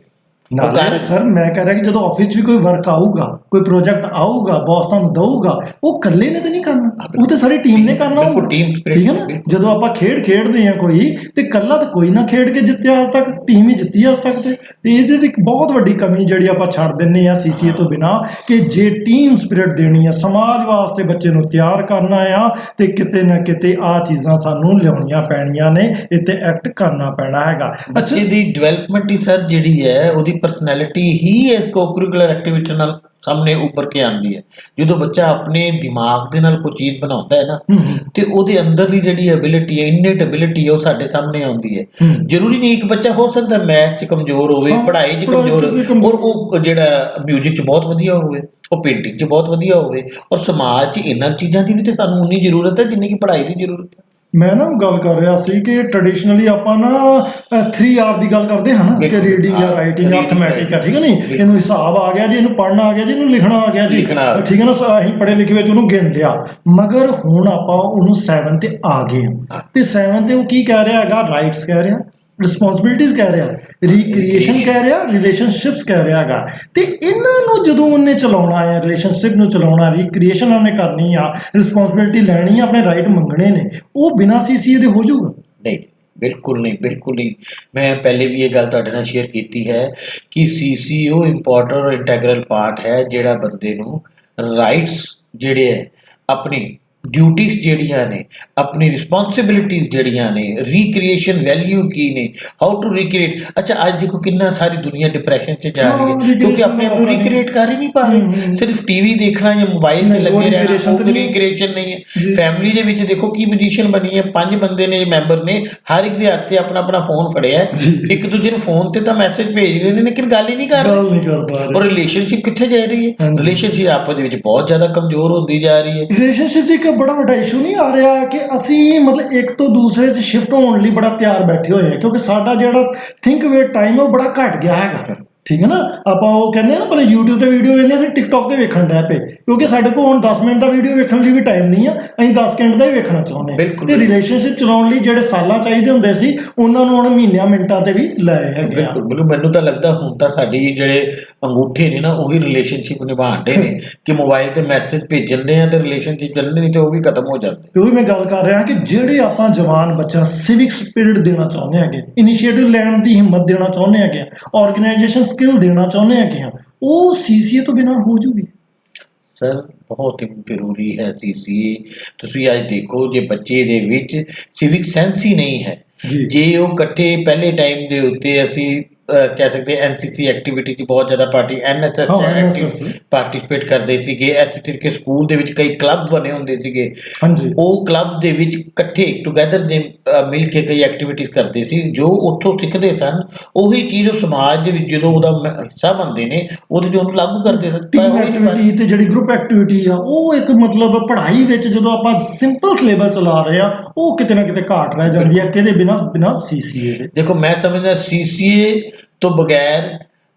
ਨਾਲੇ ਸਰ ਮੈਂ ਕਹਿ ਰਿਹਾ ਕਿ ਜਦੋਂ ਆਫਿਸ 'ਚ ਵੀ ਕੋਈ ਵਰਕ ਆਊਗਾ, ਕੋਈ ਪ੍ਰੋਜੈਕਟ ਆਊਗਾ, ਬੌਸ ਤੁਹਾਨੂੰ ਦਊਗਾ, ਉਹ ਇਕੱਲੇ ਨੇ ਤਾਂ ਨਹੀਂ ਕਰਨਾ, ਉਹ ਤੇ ਸਾਰੀ ਟੀਮ ਨੇ ਕਰਨਾ ਹੋਊਗਾ, ਠੀਕ ਹੈ ਨਾ? ਜਦੋਂ ਆਪਾਂ ਖੇਡਦੇ ਹਾਂ ਕੋਈ, ਤੇ ਇਕੱਲਾ ਤਾਂ ਕੋਈ ਨਾ ਖੇਡ ਕੇ ਜਿੱਤਿਆ ਅੱਜ ਤੱਕ, ਟੀਮ ਹੀ ਜਿੱਤੀ ਅੱਜ ਤੱਕ। ਤੇ ਇਹਦੇ ਤੇ ਇੱਕ ਬਹੁਤ ਵੱਡੀ ਕਮੀ ਜਿਹੜੀ ਆਪਾਂ ਛੱਡ ਦਿੰਦੇ ਹਾਂ CCA ਤੋਂ ਬਿਨਾਂ, ਕਿ ਜੇ ਟੀਮ ਸਪਿਰਿਟ ਦੇਣੀ ਹੈ, ਸਮਾਜ ਵਾਸਤੇ ਬੱਚੇ ਨੂੰ ਤਿਆਰ ਕਰਨਾ ਆ, ਤੇ ਕਿਤੇ ਨਾ ਕਿਤੇ ਆਹ ਚੀਜ਼ਾਂ ਸਾਨੂੰ ਲਿਆਉਣੀਆਂ ਪੈਣੀਆਂ ਨੇ, ਇੱਥੇ ਐਕਟ ਕਰਨਾ ਪੈਣਾ ਹੈਗਾ। ਬੱਚੇ ਦੀ ਡਿਵੈਲਪਮੈਂਟ ਹੀ ਸਰ ਜਿਹੜੀ ਹੈ, ਉਹਦੀ ਪਰਸਨੈਲਿਟੀ ਹੀ ਇਸ ਕੋਕਰੀਕੁਲਰ ਐਕਟੀਵਿਟੀ ਨਾਲ ਸਾਹਮਣੇ ਉੱਪਰ ਕੇ ਆਉਂਦੀ ਹੈ। ਜਦੋਂ ਬੱਚਾ ਆਪਣੇ ਦਿਮਾਗ ਦੇ ਨਾਲ ਕੋਈ ਚੀਜ਼ ਬਣਾਉਂਦਾ ਹੈ ਨਾ, ਤੇ ਉਹਦੇ ਅੰਦਰਲੀ ਜਿਹੜੀ ਐਬਿਲਿਟੀ ਹੈ, ਇਨੇਟ ਐਬਿਲਿਟੀ ਹੈ, ਉਹ ਸਾਡੇ ਸਾਹਮਣੇ ਆਉਂਦੀ ਹੈ। ਜ਼ਰੂਰੀ ਨਹੀਂ ਇੱਕ ਬੱਚਾ ਹੋ ਸਕਦਾ ਮੈਥ 'ਚ ਕਮਜ਼ੋਰ ਹੋਵੇ, ਪੜ੍ਹਾਈ 'ਚ ਕਮਜ਼ੋਰ ਹੋਵੇ, ਔਰ ਉਹ ਜਿਹੜਾ ਮਿਊਜ਼ਿਕ 'ਚ ਬਹੁਤ ਵਧੀਆ ਹੋਵੇ, ਉਹ ਪੇਂਟਿੰਗ 'ਚ ਬਹੁਤ ਵਧੀਆ ਹੋਵੇ, ਔਰ ਸਮਾਜ 'ਚ ਇਹਨਾਂ ਚੀਜ਼ਾਂ ਦੀ ਵੀ ਤੇ ਸਾਨੂੰ ਉਨੀ ਜ਼ਰੂਰਤ ਹੈ ਜਿੰਨੀ ਕਿ ਪੜ੍ਹਾਈ ਦੀ ਜ਼ਰੂਰਤ ਹੈ। ਮੈਂ ਨਾ ਗੱਲ ਕਰ ਰਿਹਾ ਸੀ ਕਿ ਟ੍ਰੈਡੀਸ਼ਨਲੀ ਆਪਾਂ ਨਾ 3R ਦੀ ਗੱਲ ਕਰਦੇ ਹਾਂ ਨਾ, ਕਿ ਰੀਡਿੰਗ ਜਾਂ ਰਾਈਟਿੰਗ, ਅਰਥਮੈਟਿਕ ਆ, ਠੀਕ ਹੈ ਨਹੀਂ? ਇਹਨੂੰ ਹਿਸਾਬ ਆ ਗਿਆ ਜੀ, ਇਹਨੂੰ ਪੜ੍ਹਨਾ ਆ ਗਿਆ ਜੀ, ਇਹਨੂੰ ਲਿਖਣਾ ਆ ਗਿਆ ਜੀ, ਠੀਕ ਹੈ ਨਾ? ਅਸੀਂ ਪੜ੍ਹੇ ਲਿਖੇ ਵਿੱਚ ਉਹਨੂੰ ਗਿਣ ਲਿਆ। ਮਗਰ ਹੁਣ ਆਪਾਂ ਉਹਨੂੰ 7 ਤੇ ਆ ਗਏ ਹਾਂ, ਤੇ 7 ਤੇ ਉਹ ਕੀ ਕਹਿ ਰਿਹਾ ਹੈਗਾ? ਰਾਈਟਸ ਕਹਿ ਰਿਹਾ, ਰਿਸਪੌਂਸਿਬਿਲਿਟੀਜ਼ ਕਹਿ ਰਿਹਾ, ਰੀਕ੍ਰੀਏਸ਼ਨ ਕਹਿ ਰਿਹਾ, ਰਿਲੇਸ਼ਨਸ਼ਿਪਸ ਕਹਿ ਰਿਹਾ ਹੈਗਾ। ਤੇ ਇਹਨਾਂ ਨੂੰ ਜਦੋਂ ਉਹਨੇ ਚਲਾਉਣਾ ਹੈ, ਰਿਲੇਸ਼ਨਸ਼ਿਪ ਨੂੰ ਚਲਾਉਣਾ, ਰੀਕ੍ਰੀਏਸ਼ਨ ਉਹਨੇ ਕਰਨੀ ਆ, ਰਿਸਪੌਂਸਿਬਿਲਿਟੀ ਲੈਣੀ ਆ, ਆਪਣੇ ਰਾਈਟ ਮੰਗਣੇ ਨੇ, ਉਹ ਬਿਨਾਂ CCA ਦੇ ਹੋ ਜਾਊਗਾ? ਨਹੀਂ, ਬਿਲਕੁਲ ਨਹੀਂ। ਮੈਂ ਪਹਿਲੇ ਵੀ ਇਹ ਗੱਲ ਤੁਹਾਡੇ ਨਾਲ ਸ਼ੇਅਰ ਕੀਤੀ ਹੈ ਕਿ CCA ਉਹ ਇੰਪੋਰਟੈਂਟ ਔਰ ਇੰਟੈਗਰਲ ਪਾਰਟ ਹੈ ਜਿਹੜਾ ਬੰਦੇ ਨੂੰ ਰਾਈਟਸ ਜਿਹੜੇ ਹੈ, ਆਪਣੀ ਡਿਊਟੀਜ਼ ਜਿਹੜੀਆਂ ਨੇ, ਆਪਣੀ ਰਿਸਪੌਂਸਿਬਿਲਿਟੀਜ਼ ਜਿਹੜੀਆਂ ਨੇ, ਰੀਕ੍ਰੀਏਸ਼ਨ ਵੈਲਿਊ ਕੀ ਨੇ, ਹਾਊ ਟੂ ਰੀਕ੍ਰੀਏਟ। ਅੱਛਾ, ਅੱਜ ਦੇਖੋ ਕਿੰਨਾ ਸਾਰੀ ਦੁਨੀਆ ਡਿਪਰੈਸ਼ਨ 'ਚ ਜਾ ਰਹੀ ਹੈ ਕਿਉਂਕਿ ਆਪਣੇ ਆਪ ਨੂੰ ਰੀਕ੍ਰੀਏਟ ਕਰ ਹੀ ਨਹੀਂ ਪਾ ਰਹੇ। ਸਿਰਫ TV ਦੇਖਣਾ ਜਾਂ ਮੋਬਾਈਲ 'ਤੇ ਲੱਗੇ ਰਹਿਣਾ, ਉਹ ਰੀਕ੍ਰੀਏਸ਼ਨ ਨਹੀਂ ਹੈ। ਫੈਮਿਲੀ ਦੇ ਵਿੱਚ ਦੇਖੋ ਕੀ ਪੋਜੀਸ਼ਨ ਬਣੀ ਹੈ, 5 ਬੰਦੇ ਨੇ, ਮੈਂਬਰ ਨੇ, ਹਰ ਇੱਕ ਦੇ ਹੱਥ 'ਤੇ ਆਪਣਾ ਫੋਨ ਫੜਿਆ, ਇੱਕ ਦੂਜੇ ਨੂੰ ਫੋਨ 'ਤੇ ਤਾਂ ਮੈਸੇਜ ਭੇਜ ਰਹੇ ਨੇ, ਲੇਕਿਨ ਗੱਲ ਹੀ ਨਹੀਂ ਕਰ ਰਹੇ। ਔਰ ਰਿਲੇਸ਼ਨਸ਼ਿਪ ਕਿੱਥੇ ਜਾ ਰਹੀ ਹੈ? ਰਿਲੇਸ਼ਨਸ਼ਿਪ ਆਪਸ ਦੇ ਵਿੱਚ ਬਹੁਤ ਜ਼ਿਆਦਾ ਕਮਜ਼ੋਰ ਹੁੰਦੀ ਜਾ ਰਹੀ ਹੈ। ਰਿਲੇਸ਼ਨਸ਼ਿਪ 'ਚ ਇੱਕ ਬੜਾ ਵੱਡਾ ਇਸ਼ੂ ਨਹੀਂ ਆ ਰਿਹਾ ਕਿ ਅਸੀਂ ਮਤਲਬ ਇੱਕ ਤੋਂ ਦੂਸਰੇ 'ਚ ਸ਼ਿਫਟ ਹੋਣ ਲਈ ਬੜਾ ਤਿਆਰ ਬੈਠੇ ਹੋਏ ਹਾਂ, ਕਿਉਂਕਿ ਸਾਡਾ ਜਿਹੜਾ ਥਿੰਕ ਵੇ ਟਾਈਮ ਉਹ ਬੜਾ ਘਟ ਗਿਆ ਹੈਗਾ। ਠੀਕ ਹੈ ਨਾ। ਆਪਾਂ ਉਹ ਕਹਿੰਦੇ ਆ ਨਾ, ਪਹਿਲੇ YouTube ਤੇ ਵੀਡੀਓ ਵੇਖਦੇ ਆ, ਫਿਰ TikTok ਤੇ ਵੇਖਣ ਡੈ ਪਏ, ਕਿਉਂਕਿ ਸਾਡੇ ਕੋਲ ਹੁਣ 10 ਮਿੰਟ ਦਾ ਵੀਡੀਓ ਵੇਖਣ ਲਈ ਵੀ ਟਾਈਮ ਨਹੀਂ ਆ, ਅਸੀਂ 10 ਸਕਿੰਟ ਦਾ ਹੀ ਵੇਖਣਾ ਚਾਹੁੰਦੇ ਹਾਂ। ਬਿਲਕੁਲ। ਤੇ ਰਿਲੇਸ਼ਨਸ਼ਿਪ ਚਲਾਉਣ ਲਈ ਜਿਹੜੇ ਸਾਲਾਂ ਚਾਹੀਦੇ ਹੁੰਦੇ ਸੀ, ਉਹਨਾਂ ਨੂੰ ਹੁਣ ਮਹੀਨਿਆਂ ਮਿੰਟਾਂ ਤੇ ਵੀ ਲਏ ਹੈਗੇ ਆ। ਬਿਲਕੁਲ ਬਿਲਕੁਲ, ਮੈਨੂੰ ਤਾਂ ਲੱਗਦਾ ਹੁਣ ਤਾਂ ਸਾਡੀ ਜਿਹੜੇ ਅੰਗੂਠੇ ਨੇ ਨਾ, ਉਹੀ ਰਿਲੇਸ਼ਨਸ਼ਿਪ ਨਿਭਾਉਂਦੇ ਨੇ ਕਿ ਮੋਬਾਈਲ ਤੇ ਮੈਸੇਜ ਭੇਜਣੇ ਆ ਤੇ ਰਿਲੇਸ਼ਨਸ਼ਿਪ ਚੱਲਣੀ, ਨਹੀਂ ਤੇ ਉਹ ਵੀ ਖਤਮ ਹੋ ਜਾਂਦੇ। ਤੇ ਉਹ ਵੀ ਮੈਂ ਗੱਲ ਕਰ ਰਿਹਾ ਕਿ ਜਿਹੜੇ ਆਪਾਂ ਜਵਾਨ ਬੱਚਾ ਸਿਵਿਕ ਸਪਿਰਿਟ ਦੇਣਾ ਚਾਹੁੰਦੇ ਹੈਗੇ, ਇਨੀਸ਼ੀਏਟਿਵ ਲੈਣ ਦੀ ਹਿੰਮਤ ਦੇਣਾ ਚਾਹੁੰਦੇ ਹੈਗੇ, ਆਰਗੇਨਾਈਜੇਸ਼ਨ ਸਕਿੱਲ ਦੇਣਾ ਚਾਹੁੰਦੇ ਹੈਗੇ ਆ, ਉਹ ਸੀਸੀਏ ਤੋਂ ਬਿਨਾਂ ਹੋ ਜੂਗੀ। ਸਰ ਬਹੁਤ ਹੀ ਜ਼ਰੂਰੀ ਹੈ ਸੀਸੀਏ। ਤੁਸੀਂ ਅੱਜ ਦੇਖੋ, ਜੇ ਬੱਚੇ ਦੇ ਵਿੱਚ ਸਿਵਿਕ ਸੈਂਸ ਹੀ ਨਹੀਂ ਹੈ, ਜੀ। ਜੇ ਉਹ ਇਕੱਠੇ ਪਹਿਲੇ ਟਾਈਮ ਦੇ ਉੱਤੇ ਅਸੀਂ ਕਹਿ ਸਕਦੇ ਐਨਸੀਸੀ ਐਕਟੀਵਿਟੀ 'ਚ ਬਹੁਤ ਜ਼ਿਆਦਾ ਐਨਐਸਐਸ ਪਾਰਟਿਸਿਪੇਟ ਕਰਦੇ ਸੀਗੇ, ਇਸ ਤਰੀਕੇ ਸਕੂਲ ਦੇ ਵਿੱਚ ਕਈ ਕਲੱਬ ਬਣੇ ਹੁੰਦੇ ਸੀਗੇ, ਹਾਂਜੀ। ਉਹ ਕਲੱਬ ਦੇ ਵਿੱਚ ਇਕੱਠੇ ਟੂਗੈਦਰ ਦੇ ਮਿਲ ਕੇ ਕਈ ਐਕਟੀਵਿਟੀਜ਼ ਕਰਦੇ ਸੀ, ਜੋ ਉੱਥੋਂ ਸਿੱਖਦੇ ਸਨ ਉਹੀ ਚੀਜ਼ ਉਹ ਸਮਾਜ ਦੇ ਵਿੱਚ ਜਦੋਂ ਉਹਦਾ ਹਿੱਸਾ ਬਣਦੇ ਨੇ ਉਹਦੇ 'ਚ ਉਹਨੂੰ ਲਾਗੂ ਕਰਦੇ ਸਨ। ਟੀਮ ਐਕਟੀਵਿਟੀ ਤੇ ਜਿਹੜੀ ਗਰੁੱਪ ਐਕਟੀਵਿਟੀ ਆ, ਉਹ ਇੱਕ ਮਤਲਬ ਪੜ੍ਹਾਈ ਵਿੱਚ ਜਦੋਂ ਆਪਾਂ ਸਿੰਪਲ ਸਿਲੇਬਸ ਚਲਾ ਰਹੇ ਆ, ਉਹ ਕਿਤੇ ਨਾ ਕਿਤੇ ਘਾਟ ਰਹਿ ਜਾਂਦੀ ਹੈ, ਕਿਹਦੇ ਬਿਨਾਂ ਸੀਸੀਏ ਦੇ। ਦੇਖੋ ਮੈਂ ਸਮਝਦਾ ਸੀਸੀਏ ਤੋਂ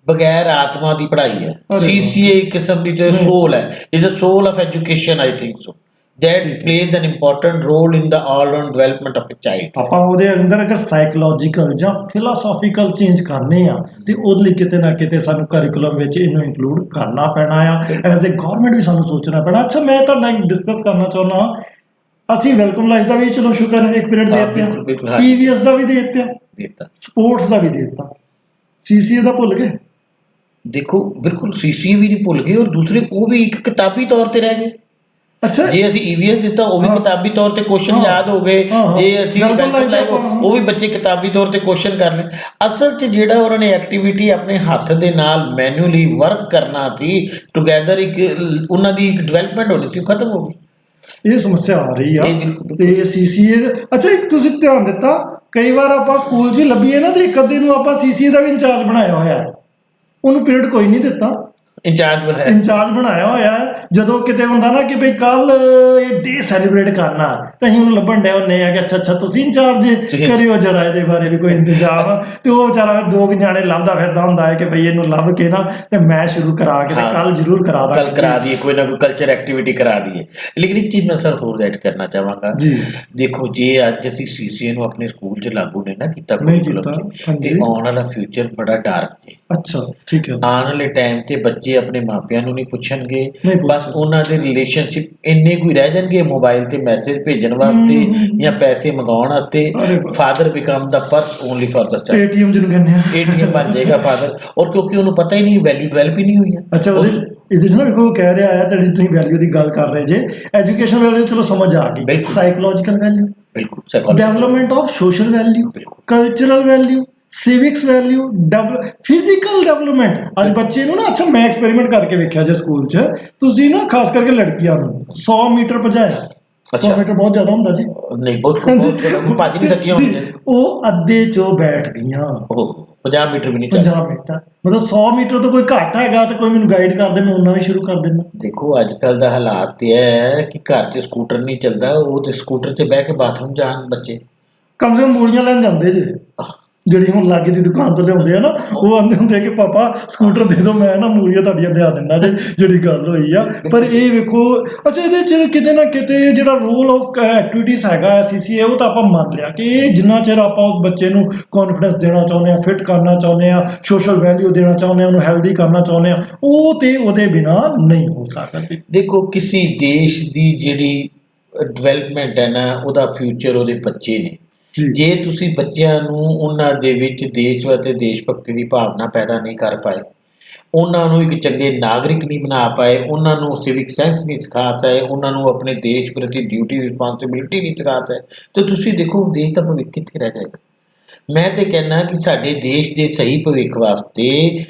ਬਗੈਰ ਆਤਮਾ ਦੀ ਪੜ੍ਹਾਈ ਹੈ। ਸੀਸੀਏ ਇੱਕ ਕਿਸਮ ਦੀ ਸੋਲ ਹੈ, is a soul of education, I think so, that plays an important role in the all-round development of a child। ਆਪਾਂ ਉਹਦੇ ਅੰਦਰ ਅਗਰ ਸਾਈਕੋਲੋਜੀਕਲ ਜਾਂ ਫਿਲਾਸੋਫੀਕਲ ਚੇਂਜ ਕਰਨੇ ਆ, ਤੇ ਉਹਦੇ ਲਈ ਕਿਤੇ ਨਾ ਕਿਤੇ ਸਾਨੂੰ ਕਰਿਕੂਲਮ ਵਿੱਚ ਇਹਨੂੰ ਇੰਕਲੂਡ ਕਰਨਾ ਪੈਣਾ ਆ। ਐਜ਼ ਏ ਗਵਰਨਮੈਂਟ ਵੀ ਸਾਨੂੰ ਸੋਚਣਾ ਪੈਣਾ। ਅੱਛਾ, ਮੈਂ ਤੁਹਾਡੇ ਨਾਲ ਡਿਸਕਸ ਕਰਨਾ ਚਾਹੁੰਦਾ, ਅਸੀਂ ਵੈਲਕਮ ਲਾਈਫ ਦਾ ਵੀ ਚਲੋ ਸ਼ੁਕਰ ਹੈ ਇੱਕ ਪੀਰੀਅਡ ਦੇ ਦਿੱਤੇ ਆ, EVS ਦਾ ਵੀ ਦੇ ਦਿੱਤਾ, ਸਪੋਰਟਸ ਦਾ ਵੀ ਦੇ ਦਿੱਤਾ, ਸੀਸੀਏ ਦਾ ਭੁੱਲ ਗਏ। ਦੇਖੋ ਬਿਲਕੁਲ ਸੀਸੀਏ ਵੀ ਨਹੀਂ ਭੁੱਲ ਗਏ, ਔਰ ਦੂਸਰੇ ਉਹ ਵੀ ਇੱਕ ਕਿਤਾਬੀ ਤੌਰ ਤੇ ਰਹਿ ਗਏ। ਅੱਛਾ, ਜੇ ਅਸੀਂ EVS ਦਿੱਤਾ ਉਹ ਵੀ ਕਿਤਾਬੀ ਤੌਰ ਤੇ ਕੁਐਸਚਨ ਯਾਦ ਹੋ ਗਏ, ਜੇ ਅਸੀਂ ਉਹ ਵੀ ਬੱਚੇ ਕਿਤਾਬੀ ਤੌਰ ਤੇ ਕੁਐਸਚਨ ਕਰ ਲਏ। ਅਸਲ 'ਚ ਜਿਹੜਾ ਉਹਨਾਂ ਨੇ ਐਕਟੀਵਿਟੀ ਆਪਣੇ ਹੱਥ ਦੇ ਨਾਲ ਮੈਨੂਅਲੀ ਵਰਕ ਕਰਨਾ ਸੀ ਟੂਗੈਦਰ, ਇੱਕ ਉਹਨਾਂ ਦੀ ਇੱਕ ਡਿਵੈਲਪਮੈਂਟ ਹੋਣੀ ਸੀ, ਖਤਮ ਹੋ ਗਈ। ਇਹ ਸਮੱਸਿਆ ਆ ਰਹੀ ਆ। ਤੇ ਸੀਸੀਏ, ਅੱਛਾ ਇੱਕ ਤੁਸੀਂ ਧਿਆਨ ਦਿੱਤਾ, ਕਈ ਵਾਰ ਆਪਾਂ ਸਕੂਲ 'ਚ ਵੀ ਲੱਭੀਏ ਨਾ, ਤੇ ਇੱਕ ਅੱਧੇ ਨੂੰ ਆਪਾਂ ਸੀਸੀਏ ਦਾ ਵੀ ਇੰਚਾਰਜ ਬਣਾਇਆ ਹੋਇਆ, ਉਹਨੂੰ ਪੀਰੀਅਡ ਕੋਈ ਨਹੀਂ ਦਿੱਤਾ, ਇੰਚਾਰਜ ਬਣਾਇਆ ਹੋਇਆ। ਜਦੋਂ ਕਿਤੇ ਹੁੰਦਾ ਨਾ ਕਿ ਬਈ ਕੱਲ ਇਹ ਡੇ ਸੈਲੀਬ੍ਰੇਟ ਕਰਨਾ, ਤਾਂ ਅਸੀਂ ਉਹਨੂੰ ਲੱਭਣ ਡਿਆ ਹੁੰਦੇ ਆ ਕਿ ਅੱਛਾ ਤੁਸੀਂ ਇੰਚਾਰਜ ਕਰਿਓ ਜਰਾ ਇਹਦੇ ਬਾਰੇ ਵੀ ਕੋਈ ਇੰਤਜ਼ਾਮ। ਤੇ ਉਹ ਵਿਚਾਰਾ ਦੋ ਜਾਣੇ ਲੱਭਦਾ ਫਿਰਦਾ ਹੁੰਦਾ ਹੈ ਕਿ ਬਈ ਇਹਨੂੰ ਲੱਭ ਕੇ ਨਾ ਤੇ ਮੈਂ ਸ਼ੁਰੂ ਕਰਾ ਕੇ ਕੱਲ ਜ਼ਰੂਰ ਕਰਾ ਦਈਏ, ਕੋਈ ਨਾ ਕੋਈ ਕਲਚਰ ਐਕਟੀਵਿਟੀ ਕਰਾ ਦਈਏ। ਲੇਕਿਨ ਇੱਕ ਚੀਜ਼ ਮੈਂ ਸਰ ਹੋਰ ਐਡ ਕਰਨਾ ਚਾਹਾਂਗਾ ਜੀ। ਦੇਖੋ, ਜੇ ਅੱਜ ਅਸੀਂ ਸੀਸੀਏ ਨੂੰ ਆਪਣੇ ਸਕੂਲ 'ਚ ਲਾਗੂ ਨਹੀਂ ਨਾ ਕੀਤਾ ਤੇ ਆਉਣ ਵਾਲਾ ਫਿਊਚਰ ਬੜਾ ਡਾਰਕ ਜੇ। ਅੱਛਾ, ਠੀਕ ਹੈ। ਆਉਣ ਵਾਲੇ ਟਾਈਮ ਤੇ ਬੱਚੇ ਆਪਣੇ ਮਾਪਿਆਂ ਨੂੰ ਨਹੀਂ ਪੁੱਛਣਗੇ, ਬਸ ਉਹਨਾਂ ਦੇ ਰਿਲੇਸ਼ਨਸ਼ਿਪ ਇੰਨੇ ਕੋਈ ਰਹਿ ਜਾਣਗੇ ਮੋਬਾਈਲ ਤੇ ਮੈਸੇਜ ਭੇਜਣ ਵਾਸਤੇ ਜਾਂ ਪੈਸੇ ਮੰਗਾਉਣ ਵਾਸਤੇ। Father become the purse only for the child, ATM ਜਿਹਨੂੰ ਕਹਿੰਦੇ ਆ, ਏਟੀਐਮ ਬਣ ਜਾਏਗਾ ਫਾਦਰ। ਔਰ ਕਿਉਂਕਿ ਉਹਨੂੰ ਪਤਾ ਹੀ ਨਹੀਂ, ਵੈਲਿਊ ਡਿਵੈਲਪ ਹੀ ਨਹੀਂ ਹੋਈ ਹੈ। ਅੱਛਾ, ਇਹਦੇ 'ਚ ਨਾ ਵੇਖੋ ਕਹਿ ਰਿਹਾ ਹੈ, ਤੁਹਾਡੀ ਤੁਸੀਂ ਵੈਲਿਊ ਦੀ ਗੱਲ ਕਰ ਰਹੇ ਜੇ, ਐਜੂਕੇਸ਼ਨ ਵੈਲਿਊ ਚਲੋ ਸਮਝ ਆ ਗਈ, ਸਾਈਕੋਲੋਜੀਕਲ ਵੈਲਿਊ, ਬਿਲਕੁਲ, development of social value, cultural value, civics value, physical development. ਅੱਜ ਬੱਚੇ ਨੂੰ ਨਾ, ਅੱਛਾ ਮੈਂ ਐਕਸਪੈਰੀਮੈਂਟ ਕਰਕੇ ਵੇਖਿਆ ਜੇ ਸਕੂਲ 'ਚ, ਤੁਸੀਂ ਨਾ ਖਾਸ ਕਰਕੇ ਲੜਕੀਆਂ ਨੂੰ 100 ਮੀਟਰ ਭਜਾਇਆ, 100 ਮੀਟਰ ਬਹੁਤ ਜ਼ਿਆਦਾ ਹੁੰਦਾ ਜੀ, ਨਹੀਂ ਬਹੁਤ ਭੱਜ ਨਹੀਂ ਸਕੀਆਂ ਹੁੰਦੀਆਂ, ਉਹ ਅੱਧੇ 'ਚੋਂ ਬੈਠ ਗਈਆਂ। 50 ਮੀਟਰ ਵੀ ਨਹੀਂ, 50 ਮੀਟਰ ਮਤਲਬ 100 ਮੀਟਰ ਤੋਂ ਕੋਈ ਘੱਟ ਹੈਗਾ ਤੇ ਕੋਈ ਮੈਨੂੰ ਗਾਈਡ ਕਰ ਦੇ, ਮੈਂ ਉਹਨਾਂ ਵੀ ਸ਼ੁਰੂ ਕਰ ਦਿੰਦਾ। ਦੇਖੋ ਅੱਜ ਕੱਲ ਦਾ ਹਾਲਾਤ ਤੇ ਹੈ ਕਿ ਘਰ 'ਚ ਸਕੂਟਰ ਨਹੀਂ ਚੱਲਦਾ, ਉਹ ਤੇ ਸਕੂਟਰ 'ਤੇ ਬਹਿ ਕੇ ਬਾਥਰੂਮ ਜਾਣ ਬੱਚੇ, ਕਮ ਸੇ ਕਮ ਮੂਲੀਆਂ ਲੈਣ ਜਾਂਦੇ ਜੇ, ਜਿਹੜੀ ਹੁਣ ਲਾਗੇ ਦੀ ਦੁਕਾਨ ਤੋਂ ਲਿਆਉਂਦੇ ਆ ਨਾ, ਉਹ ਆਉਂਦੇ ਹੁੰਦੇ ਕਿ ਪਾਪਾ ਸਕੂਟਰ ਦੇ ਦਿਓ, ਮੈਂ ਨਾ ਮੂਲੀਆਂ ਤੁਹਾਡੀਆਂ ਲਿਆ ਦਿੰਦਾ ਜੇ, ਜਿਹੜੀ ਗੱਲ ਹੋਈ ਆ। ਪਰ ਇਹ ਵੇਖੋ, ਅੱਛਾ ਇਹਦੇ 'ਚ ਕਿਤੇ ਨਾ ਕਿਤੇ ਜਿਹੜਾ ਰੋਲ ਆਫ ਐਕਟੀਵਿਟੀਜ਼ ਹੈਗਾ ਸੀਸੀਏ, ਉਹ ਤਾਂ ਆਪਾਂ ਮੰਨ ਲਿਆ ਕਿ ਜਿੰਨਾ ਚਿਰ ਆਪਾਂ ਉਸ ਬੱਚੇ ਨੂੰ ਕੌਨਫੀਡੈਂਸ ਦੇਣਾ ਚਾਹੁੰਦੇ ਹਾਂ, ਫਿਟ ਕਰਨਾ ਚਾਹੁੰਦੇ ਹਾਂ, ਸੋਸ਼ਲ ਵੈਲਿਊ ਦੇਣਾ ਚਾਹੁੰਦੇ ਹਾਂ, ਉਹਨੂੰ ਹੈਲਦੀ ਕਰਨਾ ਚਾਹੁੰਦੇ ਹਾਂ, ਉਹ ਤੇ ਉਹਦੇ ਬਿਨਾਂ ਨਹੀਂ ਹੋ ਸਕਦੀ। ਦੇਖੋ ਕਿਸੇ ਦੇਸ਼ ਦੀ ਜਿਹੜੀ ਡਿਵੈਲਪਮੈਂਟ ਹੈ ਨਾ, ਉਹਦਾ ਫਿਊਚਰ ਉਹਦੇ ਬੱਚੇ ਨੇ। ਜੇ ਤੁਸੀਂ ਬੱਚਿਆਂ ਨੂੰ ਉਹਨਾਂ ਦੇ ਵਿੱਚ ਦੇਸ਼ ਅਤੇ ਦੇਸ਼ ਭਗਤੀ ਦੀ ਭਾਵਨਾ ਪੈਦਾ ਨਹੀਂ ਕਰ ਪਾਏ, ਉਹਨਾਂ ਨੂੰ ਇੱਕ ਚੰਗੇ ਨਾਗਰਿਕ ਨਹੀਂ ਬਣਾ ਪਾਏ, ਉਹਨਾਂ ਨੂੰ ਸਿਵਿਕ ਸੈਂਸ ਨਹੀਂ ਸਿਖਾ ਪਾਏ, ਉਹਨਾਂ ਨੂੰ ਆਪਣੇ ਦੇਸ਼ ਪ੍ਰਤੀ ਡਿਊਟੀ ਰਿਸਪੌਂਸਿਬਿਲਿਟੀ ਨਹੀਂ ਸਿਖਾ ਪਾਏ, ਤਾਂ ਤੁਸੀਂ ਦੇਖੋ ਦੇਸ਼ ਦਾ ਭਵਿੱਖ ਕਿੱਥੇ ਰਹਿ ਜਾਏਗਾ। ਮੈਂ ਤਾਂ ਕਹਿੰਦਾ ਕਿ ਸਾਡੇ ਦੇਸ਼ ਦੇ ਸਹੀ ਭਵਿੱਖ ਵਾਸਤੇ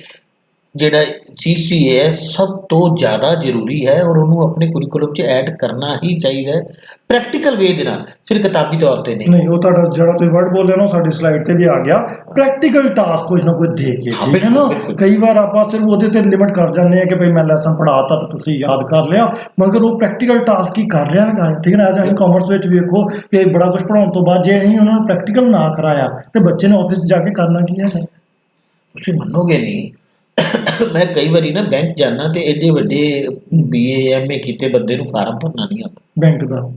ਜਿਹੜਾ ਸੀਸੀਏ ਹੈ ਸਭ ਤੋਂ ਜ਼ਿਆਦਾ ਜ਼ਰੂਰੀ ਹੈ, ਔਰ ਉਹਨੂੰ ਆਪਣੇ ਕੁਰੀਕੁਲਮ 'ਚ ਐਡ ਕਰਨਾ ਹੀ ਚਾਹੀਦਾ ਹੈ, ਪ੍ਰੈਕਟੀਕਲ ਵੇ ਦੇ ਨਾਲ, ਸਿਰਫ ਕਿਤਾਬੀ ਤੌਰ ਤੇ ਨਹੀਂ। ਉਹ ਤੁਹਾਡਾ ਜਿਹੜਾ ਤੁਸੀਂ ਵਰਡ ਬੋਲਿਆ ਨਾ, ਸਾਡੀ ਸਲਾਈਡ ਤੇ ਵੀ ਆ ਗਿਆ, ਪ੍ਰੈਕਟੀਕਲ ਟਾਸਕ ਕੁਝ ਨਾ ਕੁਝ ਦੇ ਕੇ, ਠੀਕ ਹੈ ਨਾ। ਕਈ ਵਾਰ ਆਪਾਂ ਸਿਰਫ ਉਹਦੇ ਤੇ ਲਿਮਿਟ ਕਰ ਜਾਂਦੇ ਹਾਂ ਕਿ ਭਾਈ ਮੈਂ ਲੈਸਨ ਪੜ੍ਹਾਤਾ ਤਾਂ ਤੁਸੀਂ ਯਾਦ ਕਰ ਲਿਆ, ਮਗਰ ਉਹ ਪ੍ਰੈਕਟੀਕਲ ਟਾਸਕ ਹੀ ਕਰ ਰਿਹਾ ਹੈਗਾ, ਠੀਕ ਹੈ ਨਾ। ਅੱਜ ਅਸੀਂ ਕਾਮਰਸ ਵਿੱਚ ਵੇਖੋ ਕਿ ਬੜਾ ਕੁਝ ਪੜ੍ਹਾਉਣ ਤੋਂ ਬਾਅਦ ਜੇ ਅਸੀਂ ਉਹਨਾਂ ਨੂੰ ਪ੍ਰੈਕਟੀਕਲ ਨਾ ਕਰਾਇਆ ਤੇ ਬੱਚੇ ਨੇ ਆਫਿਸ ਜਾ ਕੇ ਕਰਨਾ ਕੀ ਹੈ? ਤੁਸੀਂ ਮੰਨੋਗੇ ਨਹੀਂ, ਮੈਂ ਕਈ ਵਾਰੀ ਨਾ ਬੈਂਕ ਜਾਣਾ ਤੇ ਐਡੇ ਵੱਡੇ BA MA ਕੀਤੇ ਬੰਦੇ ਨੂੰ ਫਾਰਮ ਭਰਨਾ ਨਹੀਂ ਆਉਂਦਾ, ਬੈਂਕ ਦਾ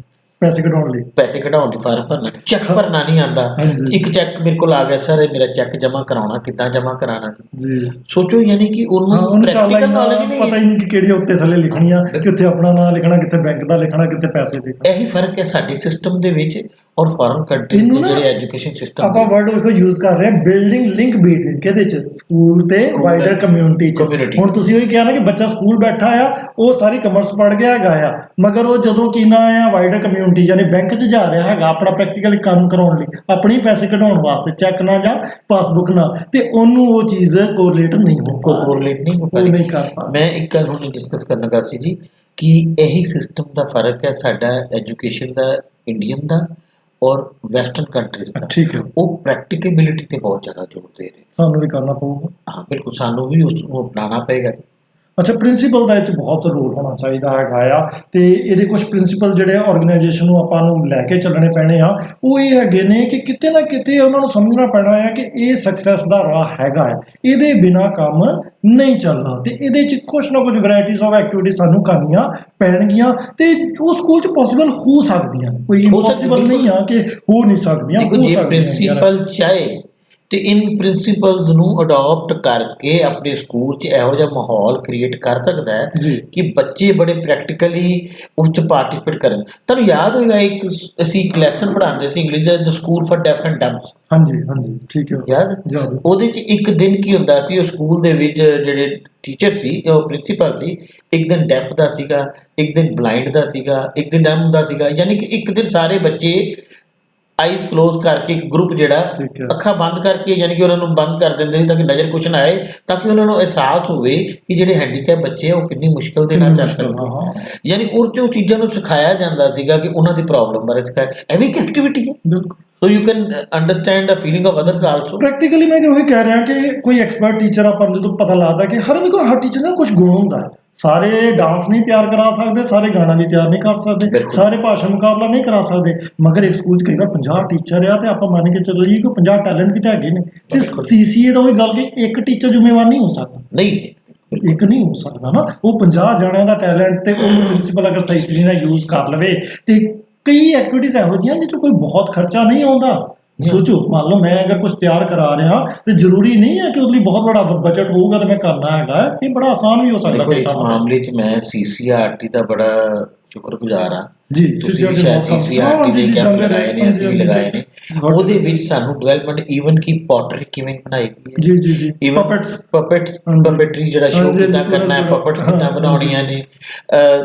ਪੈਸੇ ਕਢਾਉਣ ਲਈ। ਪੈਸੇ ਕਢਾਉਣ ਲਈ ਫਾਰਮ ਭਰਨਾ, ਚੈੱਕ ਭਰਨਾ ਨਹੀਂ ਆਉਂਦਾ। ਹਾਂਜੀ। ਇੱਕ ਚੈੱਕ ਮੇਰੇ ਕੋਲ ਆ ਗਿਆ, ਸਰ ਇਹ ਮੇਰਾ ਚੈੱਕ ਜਮ੍ਹਾਂ ਕਰਾਉਣਾ, ਕਿੱਦਾਂ ਜਮ੍ਹਾਂ ਕਰਾਉਣਾ ਜੀ? ਜੀ ਸੋਚੋ, ਯਾਨੀ ਕਿ ਹਾਂ, ਉਹਨੂੰ ਉਹਨੂੰ ਚੱਲ ਪ੍ਰੈਕਟੀਕਲ ਇੰਨਾ ਨੌਲੇਜ ਨਹੀਂ ਪਤਾ ਹੈ। ਹੀ ਨਹੀਂ ਕਿ ਕਿਹੜੀ ਉੱਤੇ ਥੱਲੇ ਲਿਖਣੀਆਂ, ਕਿੱਥੇ ਆਪਣਾ ਨਾਮ ਲਿਖਣਾ, ਕਿੱਥੇ ਬੈਂਕ ਦਾ ਲਿਖਣਾ, ਕਿੱਥੇ ਪੈਸੇ ਲਿਖਣਾ। ਇਹੀ ਫਰਕ ਹੈ ਸਾਡੇ ਸਿਸਟਮ ਦੇ ਵਿੱਚ ਔਰ ਫੋਰਨ ਕੰਟਰੀਜ਼ ਇਹਨੂੰ ਦੇ ਨਾ ਜਿਹੜੇ ਐਜੂਕੇਸ਼ਨ ਸਿਸਟਮ ਆਪਾਂ ਵਰਡ ਵੇਖੋ ਯੂਜ਼ ਕਰ ਰਹੇ ਹਾਂ, ਬਿਲਡਿੰਗ ਲਿੰਕ ਬਿਟਵੀਨ ਕਿਹਦੇ ਚ, ਸਕੂਲ ਤੇ School ਵਾਈਡਰ and ਕਮਿਊਨਿਟੀ ਚ। community। ਹੁਣ ਤੁਸੀਂ ਉਹੀ ਕਿਹਾ ਨਾ ਕਿ ਬੱਚਾ ਸਕੂਲ ਬੈਠਾ ਆ, ਉਹ ਸਾਰੀ ਕਮਰਸ ਪੜ੍ਹ ਗਿਆ ਹੈਗਾ ਆ, ਮਗਰ ਉਹ ਜਦੋਂ ਕੀ ਨਾ ਆ ਵਾਈਡਰ ਕਮਿਊਨਿਟੀ ਯਾਨੀ ਬੈਂਕ 'ਚ ਜਾ ਰਿਹਾ ਹੈਗਾ ਆਪਣਾ ਪ੍ਰੈਕਟੀਕਲੀ ਕੰਮ ਕਰਾਉਣ ਲਈ, ਆਪਣੀ ਪੈਸੇ ਕਢਾਉਣ ਵਾਸਤੇ, ਚੈੱਕ ਨਾ ਜਾਂ ਪਾਸਬੁੱਕ ਨਾ, ਤੇ ਉਹਨੂੰ ਉਹ ਚੀਜ਼ ਕੋਰਿਲੇਟ ਨਹੀਂ ਹੋ ਪਾ ਰਹੀ, ਕੋਰਿਲੇਟ ਨਹੀਂ ਹੋ ਉਹ ਪਾ ਨਹੀਂ ਕਰ ਪਾ ਮੈਂ ਇੱਕ ਗੱਲ ਹੁਣ ਡਿਸਕਸ ਕਰਨਾ ਗਾ ਸੀ ਜੀ, ਕਿ ਇਹੀ ਸਿਸਟਮ ਦਾ ਫਰਕ ਹੈ ਸਾਡਾ ਐਜੂਕੇਸ਼ਨ ਦਾ, ਇੰਡੀਅਨ ਦਾ ਔਰ ਵੈਸਟਰਨ ਕੰਟਰੀਜ਼ ਦਾ। ਠੀਕ ਹੈ, ਉਹ ਪ੍ਰੈਕਟੀਕੇਬਿਲਿਟੀ ਤੇ ਬਹੁਤ ਜ਼ਿਆਦਾ ਜ਼ੋਰ ਦੇ ਰਹੇ। ਸਾਨੂੰ ਵੀ ਕਰਨਾ ਪਊਗਾ। ਹਾਂ ਬਿਲਕੁਲ, ਸਾਨੂੰ ਵੀ ਉਸ ਨੂੰ ਅਪਣਾਉਣਾ ਪਏਗਾ। ਅੱਛਾ, ਪ੍ਰਿੰਸੀਪਲ ਦਾ ਇਹ 'ਚ ਬਹੁਤ ਰੋਲ ਹੋਣਾ ਚਾਹੀਦਾ ਹੈਗਾ ਆ, ਤੇ ਇਹਦੇ ਕੁਝ ਪ੍ਰਿੰਸੀਪਲ ਜਿਹੜੇ ਆਰਗੇਨਾਈਜੇਸ਼ਨ ਨੂੰ ਆਪਾਂ ਨੂੰ ਲੈ ਕੇ ਚੱਲਣੇ ਪੈਣੇ ਆ, ਉਹ ਇਹ ਹੈਗੇ ਨੇ ਕਿ ਕਿਤੇ ਨਾ ਕਿਤੇ ਉਹਨਾਂ ਨੂੰ ਸਮਝਣਾ ਪੈਣਾ ਹੈ ਕਿ ਇਹ ਸਕਸੈਸ ਦਾ ਰਾਹ ਹੈਗਾ ਹੈ, ਇਹਦੇ ਬਿਨਾ ਕੰਮ ਨਹੀਂ ਚੱਲਣਾ, ਤੇ ਇਹਦੇ 'ਚ ਕੁਛ ਨਾ ਕੁਛ ਵੈਰਾਈਟੀਜ਼ ਆਫ ਐਕਟੀਵਿਟੀ ਸਾਨੂੰ ਕਰਨੀਆਂ ਪੈਣਗੀਆਂ, ਤੇ ਉਹ ਸਕੂਲ 'ਚ ਪੋਸੀਬਲ ਹੋ ਸਕਦੀਆਂ, ਕੋਈ ਹੋ ਸਕਦੀ, ਇੰਪੋਸੀਬਲ ਨਹੀਂ ਆ ਕਿ ਹੋ ਨਹੀਂ ਸਕਦੀਆਂ, ਦੇਖੋ ਹੋ ਜੇ ਸਕਦੀਆਂ। ਪ੍ਰਿੰਸੀਪਲ ਚਾਹੇ ਤੇ ਇਨ ਪ੍ਰਿੰਸੀਪਲਸ ਨੂੰ ਅਡਾਪਟ ਕਰਕੇ ਆਪਣੇ ਸਕੂਲ 'ਚ ਇਹੋ ਜਿਹਾ ਮਾਹੌਲ ਕ੍ਰੀਏਟ ਕਰ ਸਕਦਾ ਹੈ ਜੀ ਕਿ ਬੱਚੇ ਬੜੇ ਪ੍ਰੈਕਟੀਕਲੀ ਉਸ 'ਚ ਪਾਰਟਿਸਿਪੇਟ ਕਰਨ। ਤੁਹਾਨੂੰ ਯਾਦ ਹੋਏਗਾ ਅਸੀਂ ਇੱਕ ਲੈਸਨ ਪੜ੍ਹਾਉਂਦੇ ਸੀ ਇੰਗਲਿਸ਼ ਦਾ, the school for deaf and dumbs. ਹਾਂਜੀ ਹਾਂਜੀ, ਠੀਕ ਹੈ, ਯਾਦ? ਯਾਦ। ਉਹਦੇ 'ਚ ਇੱਕ ਦਿਨ ਕੀ ਹੁੰਦਾ ਸੀ, ਉਹ ਸਕੂਲ ਦੇ ਵਿੱਚ ਜਿਹੜੇ ਟੀਚਰ ਸੀ, ਉਹ ਪ੍ਰਿੰਸੀਪਲ ਸੀ, ਇੱਕ ਦਿਨ ਡੈਫ ਦਾ ਸੀਗਾ, ਇੱਕ ਦਿਨ ਬਲਾਈਂਡ ਦਾ ਸੀਗਾ, ਇੱਕ ਦਿਨ ਡੰਬ ਦਾ ਸੀਗਾ, ਯਾਨੀ ਕਿ ਇੱਕ ਦਿਨ ਸਾਰੇ ਬੱਚੇ ਆਈਜ਼ ਕਲੋਜ਼ ਕਰਕੇ, ਇੱਕ ਗਰੁੱਪ ਜਿਹੜਾ ਠੀਕ ਹੈ। ਅੱਖਾਂ ਬੰਦ ਕਰਕੇ, ਯਾਨੀ ਕਿ ਉਹਨਾਂ ਨੂੰ ਬੰਦ ਕਰ ਦਿੰਦੇ ਸੀ ਤਾਂ ਕਿ ਨਜ਼ਰ ਕੁਛ ਨਾ ਆਏ, ਤਾਂ ਕਿ ਉਹਨਾਂ ਨੂੰ ਅਹਿਸਾਸ ਹੋਵੇ ਕਿ ਜਿਹੜੇ ਹੈਂਡੀਕੈਪ ਬੱਚੇ ਆ ਉਹ ਕਿੰਨੀ ਮੁਸ਼ਕਲ ਦੇ ਨਾਲ ਚੱਲ ਸਕਦੇ। ਹਾਂ, ਯਾਨੀ ਉਹ 'ਚੋਂ ਚੀਜ਼ਾਂ ਨੂੰ ਸਿਖਾਇਆ ਜਾਂਦਾ ਸੀਗਾ ਕਿ ਉਹਨਾਂ ਦੀ ਪ੍ਰੋਬਲਮ ਬਾਰੇ ਸਿਖਾਇਆ। ਇਹ ਵੀ ਇੱਕ ਐਕਟੀਵਿਟੀ ਹੈ, ਬਿਲਕੁਲ। So you can understand the feeling of others also. Practically ਮੈਂ ਉਹੀ ਕਹਿ ਰਿਹਾ ਕਿ ਕੋਈ ਐਕਸਪਰਟ ਟੀਚਰ ਆਪਾਂ ਨੂੰ ਜਦੋਂ ਪਤਾ ਲੱਗਦਾ ਕਿ ਹਰ ਕੋਲ ਹਰ ਟੀਚਰ ਦਾ ਕੁਝ ਗੁਣ ਹੁੰਦਾ ਹੈ, ਸਾਰੇ ਡਾਂਸ ਨਹੀਂ ਤਿਆਰ ਕਰਾ ਸਕਦੇ, ਸਾਰੇ ਗਾਣਾ ਨਹੀਂ ਤਿਆਰ ਨਹੀਂ ਕਰ ਸਕਦੇ, ਬਿਲਕੁਲ। ਸਾਰੇ ਭਾਸ਼ਾ ਮੁਕਾਬਲਾ ਨਹੀਂ ਕਰਾ ਸਕਦੇ, ਮਗਰ ਇੱਕ ਸਕੂਲ 'ਚ ਕਈ ਵਾਰ 50 ਟੀਚਰ ਆ ਤੇ ਆਪਾਂ ਮੰਨ ਕੇ ਚੱਲੋ ਜੀ ਕਿ 50 ਟੈਲੈਂਟ ਵੀ ਤਾਂ ਹੈਗੇ ਨੇ, ਤੇ ਬਿਲਕੁਲ। CCA ਦਾ ਉਹੀ ਗੱਲ ਕਿ ਇੱਕ ਟੀਚਰ ਜ਼ਿੰਮੇਵਾਰ ਨਹੀਂ ਹੋ ਸਕਦਾ, ਨਹੀਂ ਇੱਕ ਨਹੀਂ ਹੋ ਸਕਦਾ ਨਾ, ਉਹ 50 ਜਣਿਆਂ ਦਾ ਟੈਲੈਂਟ ਤੇ ਉਹਨੂੰ ਪ੍ਰਿੰਸੀਪਲ ਅਗਰ ਸਹੀ ਤਰੀਕੇ ਨਾਲ ਯੂਜ਼ ਕਰ ਲਵੇ, ਤੇ ਕਈ ਐਕਟੀਵਿਟੀਜ਼ ਇਹੋ ਜਿਹੀਆਂ ਜਿਹ 'ਚ ਕੋਈ ਬਹੁਤ ਖਰਚਾ ਨਹੀਂ ਆਉਂਦਾ। ਸੋਚੋ, ਮੰਨ ਲਓ ਮੈਂ ਅਗਰ ਕੁਝ ਤਿਆਰ ਕਰਾ ਰਿਹਾ ਤੇ ਜ਼ਰੂਰੀ ਨਹੀਂ ਹੈ ਕਿ ਉਹਦੇ ਲਈ ਬਹੁਤ ਬੜਾ ਬਜਟ ਹੋਊਗਾ ਤੇ ਮੈਂ ਕਰਨਾ ਹੈਗਾ, ਇਹ ਬੜਾ ਆਸਾਨ ਵੀ ਹੋ ਸਕਦਾ। ਦੇਖੋ, ਇਸ ਮਾਮਲੇ 'ਚ ਮੈਂ CCRT ਦਾ ਬੜਾ ਸ਼ੁਕਰਗੁਜ਼ਾਰ ਹਾਂ ਜੀ। ਤੁਸੀਂ ਵੀ ਸ਼ਾਇਦ CCRT ਦੇ ਕੈਂਪ ਲਗਾਏ ਨੇ, ਅਸੀਂ ਵੀ ਲਗਾਏ ਨੇ। ਉਹਦੇ ਵਿੱਚ ਸਾਨੂੰ ਡਿਵੈਲਪਮੈਂਟ ਈਵਨ ਕਿ ਪੋਟਰੀ ਕਿਵੇਂ ਬਣਾਈ ਗਈ ਹੈ, ਜੀ ਜੀ ਜੀ, ਈਵਨ ਪਪੇਟਰੀ ਜਿਹੜਾ ਸ਼ੋਅ ਕਿੱਦਾਂ ਕਰਨਾ ਹੈ, ਪਪਟਸ ਕਿੱਦਾਂ ਬਣਾਉਣੀਆਂ ਨੇ,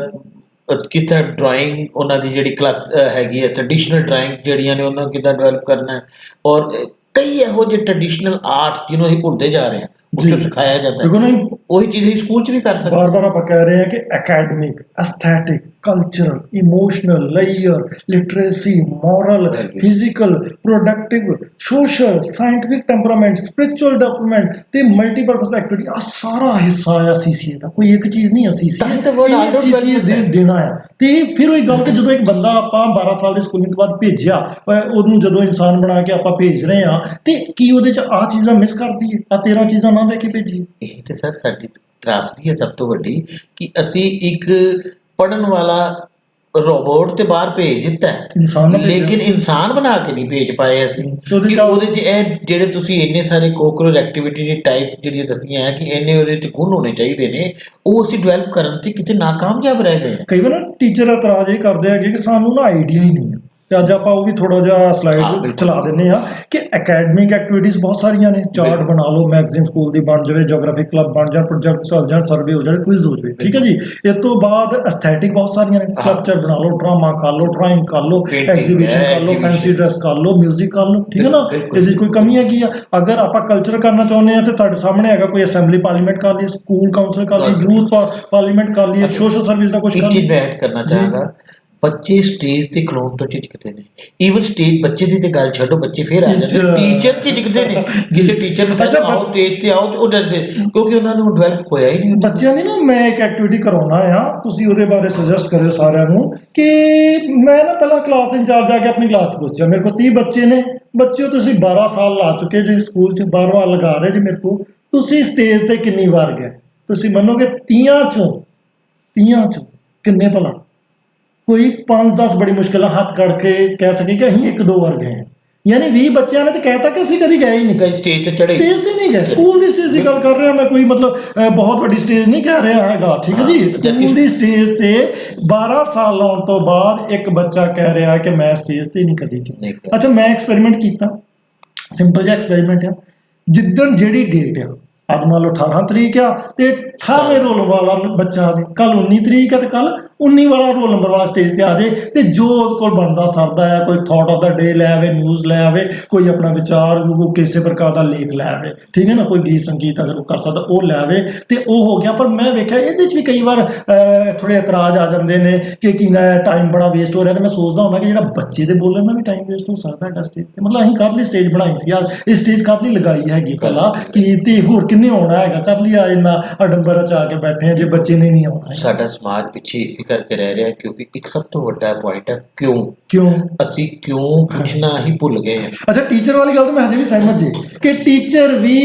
ਕਿਸ ਤਰ੍ਹਾਂ ਡਰਾਇੰਗ ਉਹਨਾਂ ਦੀ ਜਿਹੜੀ ਕਲਾਸ ਹੈਗੀ ਹੈ, ਟ੍ਰੈਡੀਸ਼ਨਲ ਡਰਾਇੰਗ ਜਿਹੜੀਆਂ ਨੇ ਉਹਨਾਂ ਨੂੰ ਕਿੱਦਾਂ ਡਿਵੈਲਪ ਕਰਨਾ ਹੈ, ਔਰ ਕਈ ਇਹੋ ਜਿਹੇ ਟ੍ਰੈਡੀਸ਼ਨਲ ਆਰਟ ਜਿਹਨੂੰ ਅਸੀਂ ਭੁੱਲਦੇ ਜਾ ਰਹੇ ਹਾਂ, ਉਸ ਨੂੰ ਸਿਖਾਇਆ ਜਾਂਦਾ ਦੇਖੋ ਨਾ, ਹੈ। ਉਹੀ ਚੀਜ਼ ਅਸੀਂ ਸਕੂਲ 'ਚ ਵੀ ਕਰ ਸਕਦੇ ਹਾਂ। ਬਾਰ-ਬਾਰ ਆਪਾਂ ਕਹਿ ਰਹੇ ਹਾਂ ਕਿ academic, aesthetic, cultural, emotional, layer, literacy, moral, physical, productive, social, scientific temperament, spiritual development ਤੇ ਮਲਟੀਪਰਪਸ ਐਕਟੀਵਿਟੀ, ਆ ਸਾਰਾ ਹਿੱਸਾ ਆ CCA ਦਾ, ਕੋਈ ਇੱਕ ਚੀਜ਼ ਨਹੀਂ ਆ ਤਾਂ ਹੀ ਤਾਂ word CCA development ਦੇ ਦੇਣਾ ਆ। ਤੇ ਫਿਰ ਉਹ ਗੱਲ ਕਿ ਜਦੋਂ ਇੱਕ ਬੰਦਾ ਆਪਾਂ 12 ਸਾਲ ਦੀ ਸਕੂਲਿੰਗ ਤੋਂ ਬਾਅਦ ਭੇਜਿਆ, ਉਹਨੂੰ ਜਦੋਂ ਇਨਸਾਨ ਬਣਾ ਕੇ ਆਪਾਂ ਭੇਜ ਰਹੇ ਆ, ਤੇ ਕੀ ਉਹਦੇ 'ਚ ਆਹ ਚੀਜ਼ਾਂ ਮਿਸ ਕਰਦੀ ਹੈ, ਆ 13 ਚੀਜ਼ਾਂ ਨਾ ਦੇ ਕੇ ਭੇਜੀ। ਇਹ ਤੇ ਸਰ ਸਾਡੀ ਤਰਾਸਦੀ ਹੈ ਸਭ ਤੋਂ ਵੱਡੀ, ਕਿ ਅਸੀਂ ਇੱਕ ਪੜਨ ਵਾਲਾ ਰੋਬੋਟ ਤੇ ਬਾਹਰ ਭੇਜ ਦਿੱਤਾ ਇਨਸਾਨ ਨੂੰ ਭੇਜਿਆ। ਲੇਕਿਨ ਇਨਸਾਨ ਬਣਾ ਕੇ ਨਹੀਂ ਭੇਜ ਪਾਏ ਅਸੀਂ, ਉਹਦੇ ਕਿ 'ਚ ਉਹਦੇ 'ਚ ਇਹ ਜਿਹੜੇ ਤੁਸੀਂ ਇੰਨੇ ਸਾਰੇ ਕੋਕਰੋਚ ਐਕਟੀਵਿਟੀ ਦੇ ਟਾਈਪ ਜਿਹੜੀਆਂ ਦੱਸੀਆਂ ਹੈ ਕਿ ਇੰਨੇ ਉਹਦੇ 'ਚ ਗੁਣ ਹੋਣੇ ਚਾਹੀਦੇ ਨੇ, ਉਹ ਅਸੀਂ ਡਿਵੈਲਪ ਕਰਨ 'ਚ ਕਿਤੇ ਨਾਕਾਮਯਾਬ ਰਹਿ ਗਏ। ਕਈ ਵਾਰ ਨਾ ਟੀਚਰ ਇਤਰਾਜ਼ ਇਹ ਕਰਦੇ ਹੈਗੇ ਕਿ ਸਾਨੂੰ ਨਾ ਆਈਡੀਆ ਹੀ ਨਹੀਂ ਹੈ, ਤੇ ਅੱਜ ਆਪਾਂ ਉਹ ਵੀ ਥੋੜਾ ਜਿਹਾ ਸਲਾਈਡ ਚਲਾ ਦਿੰਨੇ ਆ ਕਿ ਅਕੈਡਮਿਕ ਐਕਟੀਵਿਟੀਜ਼ ਬਹੁਤ ਸਾਰੀਆਂ ਨੇ, ਚਾਰਟ ਬਣਾ ਲਓ, ਮੈਗਜ਼ੀਨ ਸਕੂਲ ਦੀ ਬਣ ਜਾਵੇ, ਜੀਓਗ੍ਰਾਫੀ ਕਲੱਬ ਬਣ ਜਾਣ, ਪ੍ਰੋਜੈਕਟ ਚੱਲ ਜਾਣ, ਸਰਵੇ ਹੋ ਜਾਵੇ, ਕੁਇਜ਼ ਹੋ ਜਾਵੇ, ਠੀਕ ਹੈ ਜੀ। ਇਸ ਤੋਂ ਬਾਅਦ ਐਸਥੈਟਿਕ ਬਹੁਤ ਸਾਰੀਆਂ ਨੇ, ਸਕਲਪਚਰ ਬਣਾ ਲਓ, ਡਰਾਮਾ ਕਰ ਲਓ, ਡਰਾਇੰਗ ਕਰ ਲਓ, ਐਗਜ਼ੀਬਿਸ਼ਨ ਕਰ ਲਓ, ਫੈਂਸੀ ਡਰੈਸ ਕਰ ਲਓ, ਮਿਊਜ਼ਿਕ ਕਰ ਲਓ, ਠੀਕ ਹੈ ਨਾ, ਇਹਦੇ 'ਚ ਕੋਈ ਕਮੀ ਹੈਗੀ ਆ। ਅਗਰ ਆਪਾਂ ਕਲਚਰ ਕਰਨਾ ਚਾਹੁੰਦੇ ਆ ਤੇ ਤੁਹਾਡੇ ਸਾਹਮਣੇ ਹੈਗਾ, ਕੋਈ ਅਸੈਂਬਲੀ ਪਾਰਲੀਮੈਂਟ ਕਰ ਲਈ, ਸਕੂਲ ਕਾਉਂਸਲ ਕਰ ਲਈ, ਯੂਥ ਪਾਰਲੀਮੈਂਟ ਕਰ ਲਈ, ਸੋਸ਼ਲ ਸਰਵਿਸ ਦਾ ਕੁਝ ਕਰ ਲਈ। ਮੈਂ ਐਡ ਕਰਨਾ ਚਾਹਾਂਗਾ, ਬੱਚੇ ਸਟੇਜ ਤੇ ਖਲੋਣ ਤੋਂ ਝਿਜਕਦੇ ਨੇ, ਈਵਨ ਸਟੇਜ ਬੱਚੇ ਦੀ ਤੇ ਗੱਲ ਛੱਡੋ, ਬੱਚੇ ਫੇਰ ਆ ਜਾਂਦੇ ਟੀਚਰ ਝਿਜਕਦੇ ਨੇ, ਕਿਸੇ ਟੀਚਰ ਨੂੰ ਕਹਿੰਦੇ ਆਓ ਸਟੇਜ ਤੇ ਆਓ, ਉਹ ਡਰਦੇ ਕਿਉਂਕਿ ਉਹਨਾਂ ਨੂੰ ਡਿਵੈਲਪ ਹੋਇਆ ਹੀ ਨਹੀਂ। ਬੱਚਿਆਂ ਦੀ ਨਾ ਮੈਂ ਇੱਕ ਐਕਟੀਵਿਟੀ ਕਰਾਉਣਾ ਆ, ਤੁਸੀਂ ਉਹਦੇ ਬਾਰੇ ਸੁਜੈਸਟ ਕਰਿਓ ਸਾਰਿਆਂ ਨੂੰ, ਕਿ ਮੈਂ ਨਾ ਪਹਿਲਾਂ ਕਲਾਸ ਇੰਚਾਰਜ ਆ ਕੇ ਆਪਣੀ ਕਲਾਸ 'ਚ ਪੁੱਛਿਆ, ਮੇਰੇ ਕੋਲ 30 ਬੱਚੇ ਨੇ, ਬੱਚਿਓ ਤੁਸੀਂ 12 ਸਾਲ ਲਾ ਚੁੱਕੇ ਜੇ ਸਕੂਲ 'ਚ, 12ਵਾਂ ਲਗਾ ਰਹੇ ਜੀ ਮੇਰੇ ਕੋਲ, ਤੁਸੀਂ ਸਟੇਜ ਤੇ ਕਿੰਨੀ ਵਾਰ ਗਏ? ਤੁਸੀਂ ਮੰਨੋਗੇ 30 ਚੋਂ ਕਿੰਨੇ ਭਲਾ? ਕੋਈ 5-10 ਬੜੀ ਮੁਸ਼ਕਿਲ ਨਾਲ ਹੱਥ ਕੱਢ ਕੇ ਕਹਿ ਸਕੇ ਕਿ ਅਸੀਂ 1-2 ਵਾਰ ਗਏ ਹਾਂ। ਯਾਨੀ 20 ਬੱਚਿਆਂ ਨੇ ਤਾਂ ਕਹਿਤਾ ਕਿ ਅਸੀਂ ਕਦੀ ਗਏ ਹੀ ਨਹੀਂ, ਕਈ ਸਟੇਜ ਤੇ ਚੜੇ ਸਟੇਜ ਤੇ ਨਹੀਂ ਗਏ। ਸਕੂਲ ਦੀ ਸਟੇਜ ਦੀ ਗੱਲ ਕਰ ਰਿਹਾ ਮੈਂ, ਕੋਈ ਮਤਲਬ ਬਹੁਤ ਵੱਡੀ ਸਟੇਜ ਨਹੀਂ ਕਹਿ ਰਿਹਾ ਹੈਗਾ, ਠੀਕ ਹੈ ਜੀ। ਸਕੂਲ ਦੀ ਸਟੇਜ ਤੇ 12 ਸਾਲ ਲਾਉਣ ਤੋਂ ਬਾਅਦ ਇੱਕ ਬੱਚਾ ਕਹਿ ਰਿਹਾ ਕਿ ਮੈਂ ਸਟੇਜ ਤੇ ਨਹੀਂ ਕਦੀ ਗਿਆ। ਅੱਛਾ, ਮੈਂ ਐਕਸਪੈਰੀਮੈਂਟ ਕੀਤਾ, ਸਿੰਪਲ ਜਿਹਾ ਐਕਸਪੈਰੀਮੈਂਟ ਆ। ਜਿੱਦਣ ਜਿਹੜੀ ਡੇਟ ਆ, ਅੱਜ ਮੰਨ ਲਓ 18 ਤਰੀਕ ਆ ਤੇ 18ਵੇਂ ਰੋਲ ਵਾਲਾ ਬੱਚਾ ਆ ਜਾਏ, ਕੱਲ 19 ਤਰੀਕ ਆ ਤੇ ਕੱਲ 19 ਵਾਲਾ ਰੋਲ ਨੰਬਰ ਵਾਲਾ ਸਟੇਜ ਤੇ ਆ ਜਾਏ, ਤੇ ਜੋ ਉਹਦੇ ਕੋਲ ਬਣਦਾ ਸਰਦਾ ਆ, ਕੋਈ ਥਾਟ ਆਫ ਦਾ ਡੇ ਲੈ ਆਵੇ, ਨਿਊਜ਼ ਲੈ ਆਵੇ, ਕੋਈ ਆਪਣਾ ਵਿਚਾਰ ਕਿਸੇ ਪ੍ਰਕਾਰ ਦਾ ਲੇਖ ਲੈ ਆਵੇ, ਠੀਕ ਹੈ ਨਾ, ਕੋਈ ਗੀਤ ਸੰਗੀਤ ਅਗਰ ਉਹ ਕਰ ਸਕਦਾ ਉਹ ਲੈ ਆਵੇ, ਤੇ ਉਹ ਹੋ ਗਿਆ। ਪਰ ਮੈਂ ਵੇਖਿਆ ਇਹਦੇ 'ਚ ਵੀ ਕਈ ਵਾਰ ਥੋੜੇ ਇਤਰਾਜ਼ ਆ ਜਾਂਦੇ ਨੇ ਕਿ ਟਾਈਮ ਬੜਾ ਵੇਸਟ ਹੋ ਰਿਹਾ। ਤੇ ਮੈਂ ਸੋਚਦਾ ਹੁੰਦਾ ਕਿ ਜਿਹੜਾ ਬੱਚੇ ਦੇ ਬੋਲਣ ਦਾ ਵੀ ਟਾਈਮ ਵੇਸਟ ਹੋ ਸਕਦਾ ਹੈਗਾ ਸਟੇਜ ਤੇ। ਮਤਲਬ ਅਸੀਂ ਕਾਹਦੇ ਲਈ ਸਟੇਜ ਬਣਾਈ ਸੀ ਯਾਰ? ਇਹ ਸਟੇਜ ਕਾਹਦੇ ਲਈ ਲਗਾਈ ਹੈਗੀ ਪਹਿਲਾਂ ਕਿ ਤੇ ਹੋਰ ਕਿੰਨੇ ਆਉਣਾ ਹੈਗਾ? ਕਾਹਦੇ ਲਈ ਆ ਇੰਨਾ ਅਡੰਬਰ ਚ ਆ ਕੇ ਬੈਠੇ ਆ ਜੇ ਬੱਚੇ ਨੇ ਨਹੀਂ ਆਉਣਾ? ਸਾਡਾ ਸਮਾਜ ਪਿੱਛੇ ਇਸੇ ਕਰਕੇ ਰਹਿ ਰਿਹਾ ਕਿਉਂਕਿ ਇੱਕ ਸਭ ਤੋਂ ਵੱਡਾ ਪੁਆਇੰਟ ਹੈ ਕਿਉਂ ਅਸੀਂ ਕਿਉਂ ਪੁੱਛਣਾ ਹੀ ਭੁੱਲ ਗਏ ਹਾਂ। ਅੱਛਾ, ਟੀਚਰ ਵਾਲੀ ਗੱਲ ਤਾਂ ਮੈਂ ਹਜੇ ਵੀ ਸਹਿਮਤ ਜੀ ਕਿ ਟੀਚਰ ਵੀ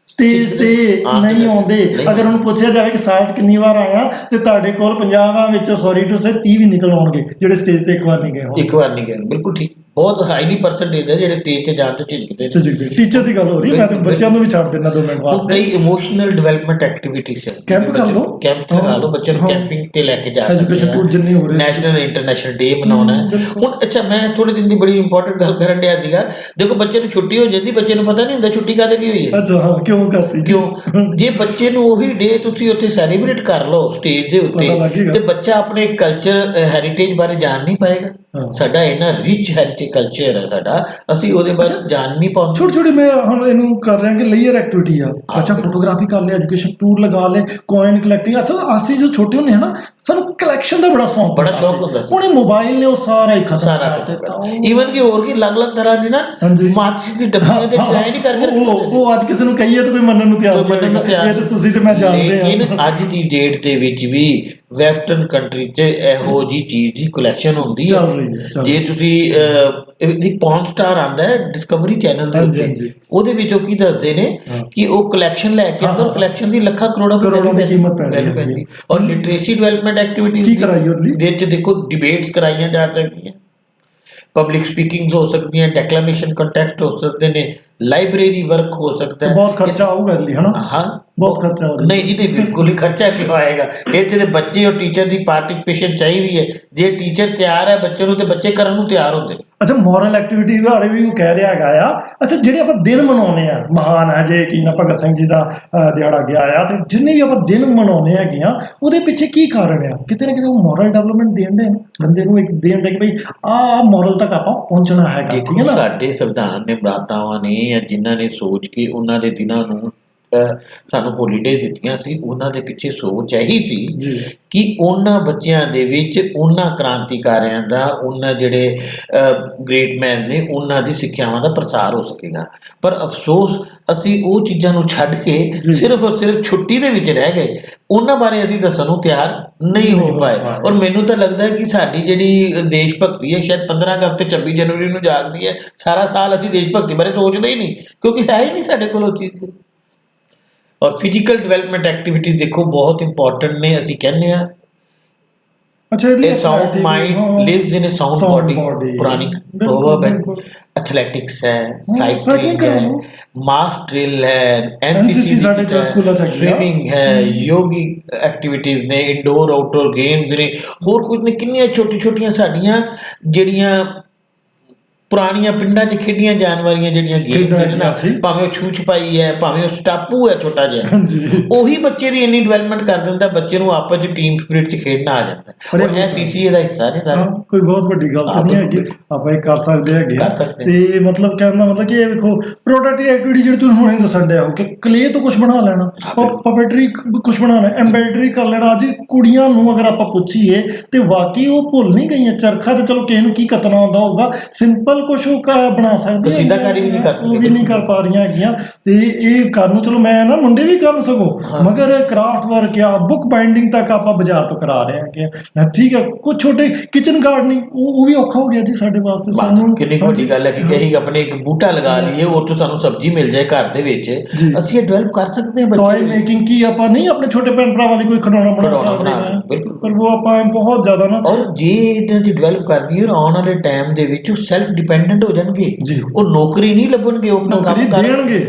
ਸਟੇਜ ਤੇ ਨਹੀਂ ਆਉਂਦੇ। ਅਗਰ ਉਹਨੂੰ ਪੁੱਛਿਆ ਜਾਵੇ ਕਿ ਸਾਲ 'ਚ ਕਿੰਨੀ ਵਾਰ ਆਇਆ, ਤੇ ਤੁਹਾਡੇ ਕੋਲ 50 ਵਿੱਚੋਂ ਸੌਰੀ ਟੂ ਸੇ 30 ਵੀ ਨਿਕਲ ਆਉਣਗੇ ਜਿਹੜੇ ਸਟੇਜ ਤੇ ਇੱਕ ਵਾਰ ਨਹੀਂ ਗਏ। ਬਿਲਕੁਲ ਠੀਕ, ਬਹੁਤ ਹਾਈਲੀ ਪਰਸੈਂਟੇਜ ਹੈ ਜਿਹੜੇ ਸਟੇਜ ਤੇ ਜਾਣ ਤੋਂ ਝਿਜਕਦੇ ਨੇ। ਟੀਚਰ ਦੀ ਗੱਲ ਹੋ ਰਹੀ, ਮੈਂ ਤਾਂ ਬੱਚਿਆਂ ਨੂੰ ਵੀ ਛੱਡ ਦੇਣਾ 2 ਮਿੰਟ ਵਾਸਤੇ। ਕਈ ਇਮੋਸ਼ਨਲ ਡਿਵੈਲਪਮੈਂਟ ਐਕਟੀਵਿਟੀਜ਼ ਹੈ, ਕੈਂਪ ਕਰ ਲਓ, ਕੈਂਪ ਕਰਾ ਲਓ, ਬੱਚਿਆਂ ਨੂੰ ਕੈਂਪਿੰਗ ਤੇ ਲੈ ਕੇ ਜਾ ਸਕਦੇ ਐਜੂਕੇਸ਼ਨ ਟੂਰ ਜਿੰਨੇ ਹੋ ਰਹੇ, ਨੈਸ਼ਨਲ ਇੰਟਰਨੈਸ਼ਨਲ ਡੇ ਮਨਾਉਣਾ ਹੈ ਹੁਣ। ਅੱਛਾ, ਮੈਂ ਥੋੜੇ ਦਿਨ ਦੀ ਬੜੀ ਇੰਪੋਰਟੈਂਟ ਗੱਲ ਕਰਨ ਡਿਆ ਸੀਗਾ। ਦੇਖੋ, ਬੱਚੇ ਨੂੰ ਛੁੱਟੀ ਹੋ ਜਾਂਦੀ, ਬੱਚੇ ਨੂੰ ਪਤਾ ਨਹੀਂ ਹੁੰਦਾ ਛੁੱਟੀ ਕਾਹਦੇ ਲਈ ਹੋਈ ਹੈ। ਅੱਛਾ, ਹਾਂ, ਕਿਉਂ ਕਰਤੀ? ਕਿਉਂ? ਜੇ ਬੱਚੇ ਨੂੰ ਉਹੀ ਡੇ ਤੁਸੀਂ ਉੱਥੇ ਸੈਲੀਬ੍ਰੇਟ ਕਰ ਲਓ ਸਟੇਜ ਦੇ ਉੱਤੇ, ਤੇ ਬੱਚਾ ਆਪਣੇ ਕਲਚਰ ਹੈਰੀਟੇਜ ਬਾਰੇ ਜਾਣ ਨਹੀਂ ਪਾਏਗਾ। ਸਾਡਾ ਇੰਨਾ ਰਿਚ ਹੈਰੀਟੇਜ ਕਲਚਰ ਹੈ ਸਾਡਾ, ਅਸੀਂ ਉਹਦੇ ਬਾਰੇ ਜਾਣ ਨਹੀਂ ਪਾਉਂਦੇ। ਛੋਟੀ ਮੈਂ ਹੁਣ ਇਹਨੂੰ ਕਰ ਰਿਹਾ ਕਿ ਲੇਅਰ ਐਕਟੀਵਿਟੀ ਆ। ਅੱਛਾ, ਫੋਟੋਗ੍ਰਾਫੀ ਕਰ ਲੈ, ਐਜੂਕੇਸ਼ਨ ਟੂਰ ਲਗਾ ਲੈ, ਕੋਇਨ ਕਲੈਕਟਿੰਗ। ਅਸਲ ਅਸੀਂ ਜੋ ਛੋਟੇ ਹੁੰਦੇ ਹਾਂ ਨਾ, ਸਾਨੂੰ ਕਲੈਕਸ਼ਨ ਦਾ ਬੜਾ ਸ਼ੌਂਕ ਹੁੰਦਾ ਸੀ। ਹੁਣ ਮੋਬਾਈਲ ਨੇ ਉਹ ਸਾਰਾ ਹੀ ਖਤਮ ਕਰ ਦਿੱਤਾ। ਈਵਨ ਕਿ ਹੋਰ ਕੀ ਅਲੱਗ-ਅਲੱਗ ਤਰ੍ਹਾਂ ਦੀ ਨਾ ਮਾਚਿਸ ਦੀ ਡੱਬੀਆਂ ਤੇ ਡਿਜ਼ਾਈਨ ਹੀ ਕਰਕੇ ਉਹ ਅੱਜ ਕਿਸੇ ਨੂੰ ਕਹੀਏ ਤਾਂ ਕੋਈ ਮੰਨਣ ਨੂੰ ਤਿਆਰ ਨਹੀਂ। ਇਹ ਤਾਂ ਤੁਸੀਂ ਤੇ ਮੈਂ ਜਾਣਦੇ ਹਾਂ। ਲੇਕਿਨ ਅੱਜ ਦੀ ਡੇਟ ਦੇ ਵਿੱਚ ਵੀ ਵੈਸਟਰਨ ਕੰਟਰੀ 'ਚ ਇਹੋ ਜਿਹੀ ਚੀਜ਼ ਦੀ ਕਲੈਕਸ਼ਨ ਹੁੰਦੀ ਹੈ। ਜੇ ਤੁਸੀਂ ਇੱਕ ਪੌਨ ਸਟਾਰ ਆਉਂਦਾ ਹੈ ਡਿਸਕਵਰੀ ਚੈਨਲ ਦੇ ਉੱਤੇ, ਉਹਦੇ ਵਿੱਚ ਉਹ ਕੀ ਦੱਸਦੇ ਨੇ ਕਿ ਉਹ ਕਲੈਕਸ਼ਨ ਲੈ ਕੇ ਆਉਂਦਾ, ਕਲੈਕਸ਼ਨ ਦੀ ਲੱਖਾਂ ਕਰੋੜਾਂ ਦੀ ਕੀਮਤ ਪੈ ਰਹੀ ਹੈ। ਔਰ ਲਿਟਰੇਸੀ ਡਿਵੈਲਪਮੈਂਟ ਐਕਟੀਵਿਟੀਜ਼ ਕੀ ਕਰਾਈ ਉਹਦੇ ਵਿੱਚ ਦੇਖੋ ਡਿਬੇਟਸ ਕਰਾਈਆਂ ਜਾ ਸਕਦੀਆਂ, ਪਬਲਿਕ ਸਪੀਕਿੰਗਸ ਹੋ ਸਕਦੀਆਂ, ਡੈਕਲੇਮੇਸ਼ਨ ਕੰਟੈਸਟ ਹੋ ਸਕਦੇ ਨੇ, ਲਾइब्रेरी वर्क हो सकता है। बहुत खर्चा होगा है ना? हाँ, बहुत खर्चा होगा। नहीं जी, नहीं, बिल्कुल ही खर्चा क्यों आएगा? ਇੱਥੇ ਤੇ ਬੱਚੇ ਔਰ ਟੀਚਰ ਦੀ ਪਾਰਟਿਸਿਪੇਸ਼ਨ ਚਾਹੀਦੀ ਹੈ। ਜੇ ਟੀਚਰ ਤਿਆਰ ਹੈ ਬੱਚੇ ਨੂੰ, ਤੇ ਬੱਚੇ ਕਰਨ ਨੂੰ ਤਿਆਰ ਹੁੰਦੇ। ਅੱਛਾ, ਮੋਰਲ ਐਕਟੀਵਿਟੀ ਬਾਰੇ ਵੀ ਉਹ ਕਹਿ ਰਿਹਾ ਹੈਗਾ ਆ। ਅੱਛਾ, ਜਿਹੜੇ ਆਪਾਂ ਦਿਨ ਮਨਾਉਂਦੇ ਆ, ਮਹਾਨ ਹੈ ਜੇ ਕੀ ਨਾ ਭਗਤ ਸਿੰਘ ਜੀ ਦਾ ਦਿਹਾੜਾ ਗਿਆ ਆ, ਤੇ ਜਿੰਨੇ ਵੀ ਆਪਾਂ ਦਿਨ ਮਨਾਉਂਦੇ ਹੈਗੇ ਆ, ਉਹਦੇ ਪਿੱਛੇ ਕੀ ਕਾਰਨ ਆ? ਕਿਤੇ ਨਾ ਕਿਤੇ ਉਹ ਮੋਰਲ ਡਿਵੈਲਪਮੈਂਟ ਦੇਣ ਦੇ ਬੰਦੇ ਨੂੰ, ਇੱਕ ਦੇਣ ਦੇ ਕਿ ਭਈ ਆਹ ਮੋਰਲ ਤੱਕ ਆਪਾਂ ਪਹੁੰਚਣਾ ਹੈਗਾ, ਠੀਕ ਹੈ ਨਾ? ਸਾਡੇ ਸੰਵਿਧਾਨ ਨੇ ਬਰਾਤਾਵਾਂ ਨੇ ਜਾਂ ਜਿਨ੍ਹਾਂ ਨੇ ਸੋਚ ਕੇ ਉਹਨਾਂ ਦੇ ਦਿਨਾਂ ਨੂੰ ਸਾਨੂੰ ਹੋਲੀਡੇ ਦਿੱਤੀਆਂ ਸੀ, ਉਹਨਾਂ ਦੇ ਪਿੱਛੇ ਸੋਚ ਇਹੀ ਸੀ ਕਿ ਉਹਨਾਂ ਬੱਚਿਆਂ ਦੇ ਵਿੱਚ ਉਹਨਾਂ ਕ੍ਰਾਂਤੀਕਾਰੀਆਂ ਦਾ, ਉਹਨਾਂ ਜਿਹੜੇ ਗ੍ਰੇਟ ਮੈਨ ਨੇ, ਉਹਨਾਂ ਦੀ ਸਿੱਖਿਆਵਾਂ ਦਾ ਪ੍ਰਸਾਰ ਹੋ ਸਕੇਗਾ। ਪਰ ਅਫਸੋਸ ਅਸੀਂ ਉਹ ਚੀਜ਼ਾਂ ਨੂੰ ਛੱਡ ਕੇ ਸਿਰਫ ਛੁੱਟੀ ਦੇ ਵਿੱਚ ਰਹਿ ਗਏ, ਉਹਨਾਂ ਬਾਰੇ ਅਸੀਂ ਦੱਸਣ ਨੂੰ ਤਿਆਰ ਨਹੀਂ ਹੋ ਪਾਏ। ਔਰ ਮੈਨੂੰ ਤਾਂ ਲੱਗਦਾ ਹੈ ਕਿ ਸਾਡੀ ਜਿਹੜੀ ਦੇਸ਼ ਭਗਤੀ ਹੈ ਸ਼ਾਇਦ 15 ਅਗਸਤ ਤੇ 26 ਜਨਵਰੀ ਨੂੰ ਜਾਗਦੀ ਹੈ। ਸਾਰਾ ਸਾਲ ਅਸੀਂ ਦੇਸ਼ ਭਗਤੀ ਬਾਰੇ ਸੋਚਦੇ ਹੀ ਨਹੀਂ, ਕਿਉਂਕਿ ਹੈ ਹੀ ਨਹੀਂ ਸਾਡੇ ਕੋਲ ਉਹ ਚੀਜ਼। ਔਰ ਫਿਜ਼ੀਕਲ ਡਿਵੈਲਪਮੈਂਟ ਐਕਟੀਵਿਟੀਜ਼ ਦੇਖੋ ਬਹੁਤ ਇੰਪੋਰਟੈਂਟ ਨੇ, ਅਸੀਂ ਕਹਿੰਦੇ ਹਾਂ। ਅੱਛਾ, ਇਹ ਸਾਊਂਡ ਮਾਈਂਡ ਲਿਵਸ ਇਨ ਅ ਸਾਊਂਡ ਬੋਡੀ, ਪੁਰਾਣੀ ਪ੍ਰੋਵਰਬ ਹੈ। ਐਥਲੈਟਿਕਸ ਹੈ, ਸਾਈਕਲਿੰਗ ਹੈ, ਮਾਸ ਡਰਿਲ ਹੈ, ਐਨਸੀਸੀ ਸਾਡੇ ਸਕੂਲਾਂ 'ਚ, ਸਵਿਮਿੰਗ ਹੈ, ਯੋਗੀ ਐਕਟੀਵਿਟੀਜ਼ ਨੇ, ਇੰਡੋਰ ਆਊਟਡੋਰ ਗੇਮਸ ਨੇ, ਹੋਰ ਕੁਝ ਨੇ। ਕਿੰਨੀਆਂ ਛੋਟੀ-ਛੋਟੀਆਂ ਸਾਡੀਆਂ ਜਿਹੜੀਆਂ ਪੁਰਾਣੀਆਂ ਪਿੰਡਾਂ 'ਚ ਖੇਡੀਆਂ ਜਾਣ ਵਾਲੀਆਂ ਜਿਹੜੀਆਂ ਗੇਮਸ ਨੇ ਨਾ, ਭਾਵੇਂ ਉਹ ਛੂਹ ਛਪਾਈ ਹੈ, ਭਾਵੇਂ ਉਹ ਸਟਾਪੂ ਹੈ ਛੋਟਾ ਜਿਹਾ, ਉਹੀ ਬੱਚੇ ਦੀ ਇੰਨੀ ਡਿਵੈਲਪਮੈਂਟ ਕਰ ਦਿੰਦਾ, ਬੱਚੇ ਨੂੰ ਆਪਸ 'ਚ ਟੀਮ ਸਪਿਰਿਟ 'ਚ ਖੇਡਣਾ ਆ ਜਾਂਦਾ। ਔਰ ਇਹ ਸੀਸੀਏ ਦਾ ਹਿੱਸਾ ਨੇ ਸਾਰਾ। ਕੋਈ ਬਹੁਤ ਵੱਡੀ ਗੱਲ ਤਾਂ ਨਹੀਂ ਹੈਗੀ, ਆਪਾਂ ਇਹ ਕਰ ਸਕਦੇ ਹੈਗੇ ਆ। ਤੇ ਮਤਲਬ ਕਹਿਣ ਦਾ ਮਤਲਬ ਕਿ ਇਹ ਵੇਖੋ, ਪ੍ਰੋਡਕਟਿਵ ਐਕਟੀਵਿਟੀ ਜਿਹੜੀ ਤੁਸੀਂ ਹੁਣੇ ਦੱਸਣ ਡਿਆ ਹੋ ਕਿ ਕਲੇ ਤੋਂ ਕੁਝ ਬਣਾ ਲੈਣਾ, ਔਰ ਪਪੇਟਰੀ ਕੁਝ ਬਣਾਉਣਾ, ਐਮਬਰਾਇਡਰੀ ਕਰ ਲੈਣਾ। ਅੱਜ ਕੁੜੀਆਂ ਨੂੰ ਅਗਰ ਆਪਾਂ ਪੁੱਛੀਏ ਤੇ ਵਾਕਈ ਉਹ ਭੁੱਲ ਨਹੀਂ ਗਈਆਂ ਚਰਖਾ। ਤੇ ਚਲੋ ਕਿਸੇ ਨੂੰ ਕੀ ਕਤਨਾ ਆਉਂਦਾ ਹੋਊਗਾ, ਸਿੰਪਲ ਵਿਜ਼ੂਅਲ ਕੁਝ ਉਹ ਬਣਾ ਸਕਦੇ ਕਸੀਦਾਕਾਰੀ ਵੀ ਨਹੀਂ ਕਰ ਸਕਦੇ, ਉਹ ਵੀ ਨਹੀਂ ਕਰ ਪਾ ਰਹੀਆਂ ਹੈਗੀਆਂ। ਤੇ ਇਹ ਕਰਨ ਨੂੰ ਚਲੋ ਮੈਂ ਨਾ ਮੁੰਡੇ ਵੀ ਕਰਨ ਸਗੋਂ, ਮਗਰ ਕਰਾਫਟ ਵਰਕ ਆ ਬੁੱਕ ਬਾਈਂਡਿੰਗ ਤੱਕ ਆਪਾਂ ਬਾਜ਼ਾਰ ਤੋਂ ਕਰਾ ਰਹੇ ਹੈਗੇ ਆ। ਠੀਕ ਹੈ, ਕੁਝ ਛੋਟੇ ਕਿਚਨ ਗਾਰਡਨਿੰਗ ਉਹ ਵੀ ਔਖਾ ਹੋ ਗਿਆ ਜੀ ਸਾਡੇ ਵਾਸਤੇ। ਸਾਨੂੰ ਕਿੰਨੀ ਵੱਡੀ ਗੱਲ ਹੈ ਕਿ ਅਸੀਂ ਆਪਣੇ ਇੱਕ ਬੂਟਾ ਲਗਾ ਲਈਏ, ਉਹ ਤੋਂ ਸਾਨੂੰ ਸਬਜ਼ੀ ਮਿਲ ਜਾਏ ਘਰ ਦੇ ਵਿੱਚ, ਅਸੀਂ ਇਹ ਡਿਵੈਲਪ ਕਰ ਸਕਦੇ ਹਾਂ। ਟॉय मेकिंग की ਆਪਾਂ ਨਹੀਂ ਆਪਣੇ ਛੋਟੇ ਭੈਣ ਭਰਾ ਵਾਲੀ ਕੋਈ ਖਿਡੌਣਾ ਬਣਾ ਸਕਦੇ ਬਿਲਕੁਲ, ਪਰ ਉਹ ਆਪਾਂ ਬਹੁਤ ਜ਼ਿਆਦਾ ਨਾ, ਔਰ ਜੇ ਇਹਨਾਂ ਦੀ ਡਿਵੈਲਪ ਕਰਦੀ ਹੈ ਆਉਣ ਵਾਲੇ ਟਾਈਮ ਦੇ ਵਿੱਚ ਉਹ ਸੈਲਫ ਡਿਪੈਂਡੈਂਟ ਹੋ ਜਾਣਗੇ। ਉਹ ਨੌਕਰੀ ਨਹੀਂ ਲੱਭਣਗੇ, ਉਹ ਆਪਣਾ ਕੰਮ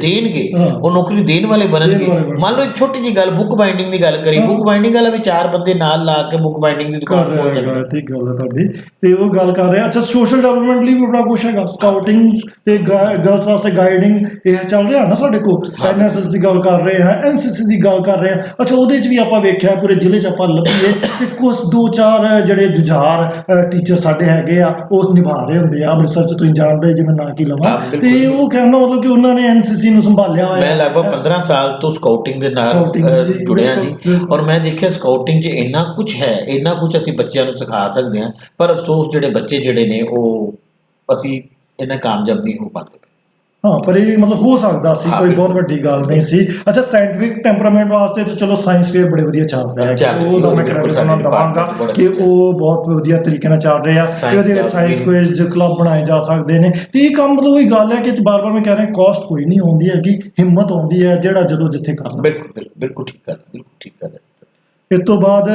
ਦੇਣਗੇ, ਉਹ ਨੌਕਰੀ ਦੇਣ ਵਾਲੇ ਬਣਨਗੇ। ਮੰਨ ਲਓ ਇੱਕ ਛੋਟੀ ਜਿਹੀ ਗੱਲ ਬੁੱਕ ਬਾਈਂਡਿੰਗ ਦੀ ਗੱਲ ਕਰੀ, ਬੁੱਕ ਬਾਈਂਡਿੰਗ ਵਾਲਾ ਵੀ 4 ਬੰਦੇ ਨਾਲ ਲਾ ਕੇ ਬੁੱਕ ਬਾਈਂਡਿੰਗ ਦੀ ਦੁਕਾਨ ਖੋਲ ਰਿਹਾ। ਠੀਕ ਗੱਲ ਹੈ ਤੁਹਾਡੀ। ਤੇ ਉਹ ਗੱਲ ਕਰ ਰਿਹਾ। ਅੱਛਾ, ਸੋਸ਼ਲ ਡਿਵੈਲਪਮੈਂਟ ਲਈ ਵੀ ਬੜਾ ਕੁਛ ਹੈਗਾ, ਸਕਾਊਟਿੰਗ ਤੇ ਗਰਲਸ ਵਾਸਤੇ ਗਾਈਡਿੰਗ ਇਹ ਚੱਲ ਰਿਹਾ ਨਾ ਸਾਡੇ ਕੋਲ। NSS ਦੀ ਗੱਲ ਕਰ ਰਹੇ ਹਾਂ, NCC ਦੀ ਗੱਲ ਕਰ ਰਹੇ ਹਾਂ। ਅੱਛਾ, ਉਹਦੇ 'ਚ ਵੀ ਆਪਾਂ ਵੇਖਿਆ ਪੂਰੇ ਜ਼ਿਲ੍ਹੇ 'ਚ ਆਪਾਂ ਲੱਭੀਏ ਕਿ ਕੁਛ 2-4 ਜਿਹੜੇ ਜੁਝਾਰ ਟੀਚਰ ਸਾਡੇ ਹੈਗੇ ਆ ਉਹ ਨਿਭਾ ਰਹੇ ਹੁੰਦੇ ਆ। ਅੰਮ੍ਰਿਤਸਰ 'ਚ ਤੁਸੀਂ ਜਾਣਦੇ ਜਿਵੇਂ ਨਾਂ ਕੀ ਲਵਾਂ, ਤੇ ਉਹ ਕਹਿੰਦਾ ਮਤਲਬ ਕਿ ਉਹਨਾਂ ਨੇ NCC ਨੂੰ ਸੰਭਾਲਿਆ ਹੋਇਆ। ਮੈਂ ਲਗਭਗ 15 ਸਾਲ ਤੋਂ ਸਕਾਊਟਿੰਗ ਦੇ ਨਾਲ ਜੁੜਿਆ ਜੀ, ਔਰ ਮੈਂ ਦੇਖਿਆ ਸਕਾਊਟਿੰਗ 'ਚ ਇੰਨਾ ਕੁਛ ਹੈ, ਇੰਨਾ ਕੁਛ ਅਸੀਂ ਬੱਚਿਆਂ ਨੂੰ ਸਿਖਾ ਸਕਦੇ ਹਾਂ। ਪਰ ਅਫਸੋਸ ਜਿਹੜੇ ਬੱਚੇ ਜਿਹੜੇ ਨੇ ਉਹ ਅਸੀਂ ਇਹਨਾਂ ਕਾਮਯਾਬ ਨਹੀਂ ਹੋ ਪਾਉਂਦੇ। ਹਾਂ, ਪਰ ਇਹ ਮਤਲਬ ਹੋ ਸਕਦਾ ਸੀ, ਕੋਈ ਬਹੁਤ ਵੱਡੀ ਗੱਲ ਨਹੀਂ ਸੀ। ਅੱਛਾ, ਸਾਇੰਟਿਫਿਕ ਟੈਂਪਰਾਮੈਂਟ ਵਾਸਤੇ ਤਾਂ ਚਲੋ ਸਾਇੰਸ ਫੇਅਰ ਬੜੇ ਵਧੀਆ ਚੱਲ ਰਿਹਾ ਹੈ, ਉਹਦਾ ਮੈਂ ਕ੍ਰੈਡਿਟ ਉਹਨਾਂ ਨੂੰ ਦਵਾਂਗਾ ਕਿ ਉਹ ਬਹੁਤ ਵਧੀਆ ਤਰੀਕੇ ਨਾਲ ਚੱਲ ਰਹੇ ਆ। ਤੇ ਉਹਦੇ ਵਿੱਚ ਸਾਇੰਸ ਕੁਇਜ਼ ਕਲੱਬ ਬਣਾਏ ਜਾ ਸਕਦੇ ਨੇ। ਤੇ ਇਹ ਕੰਮ ਮਤਲਬ ਉਹੀ ਗੱਲ ਹੈ ਕਿ ਬਾਰ-ਬਾਰ ਮੈਂ ਕਹਿ ਰਿਹਾ, ਕਾਸਟ ਕੋਈ ਨਹੀਂ ਆਉਂਦੀ ਹੈਗੀ, ਹਿੰਮਤ ਆਉਂਦੀ ਹੈ ਜਿਹੜਾ ਜਦੋਂ ਜਿੱਥੇ ਕਰਨਾ। ਬਿਲਕੁਲ ਠੀਕ ਗੱਲ, ਬਿਲਕੁਲ ਠੀਕ ਗੱਲ ਹੈ। ਇਸ ਤੋਂ ਬਾਅਦ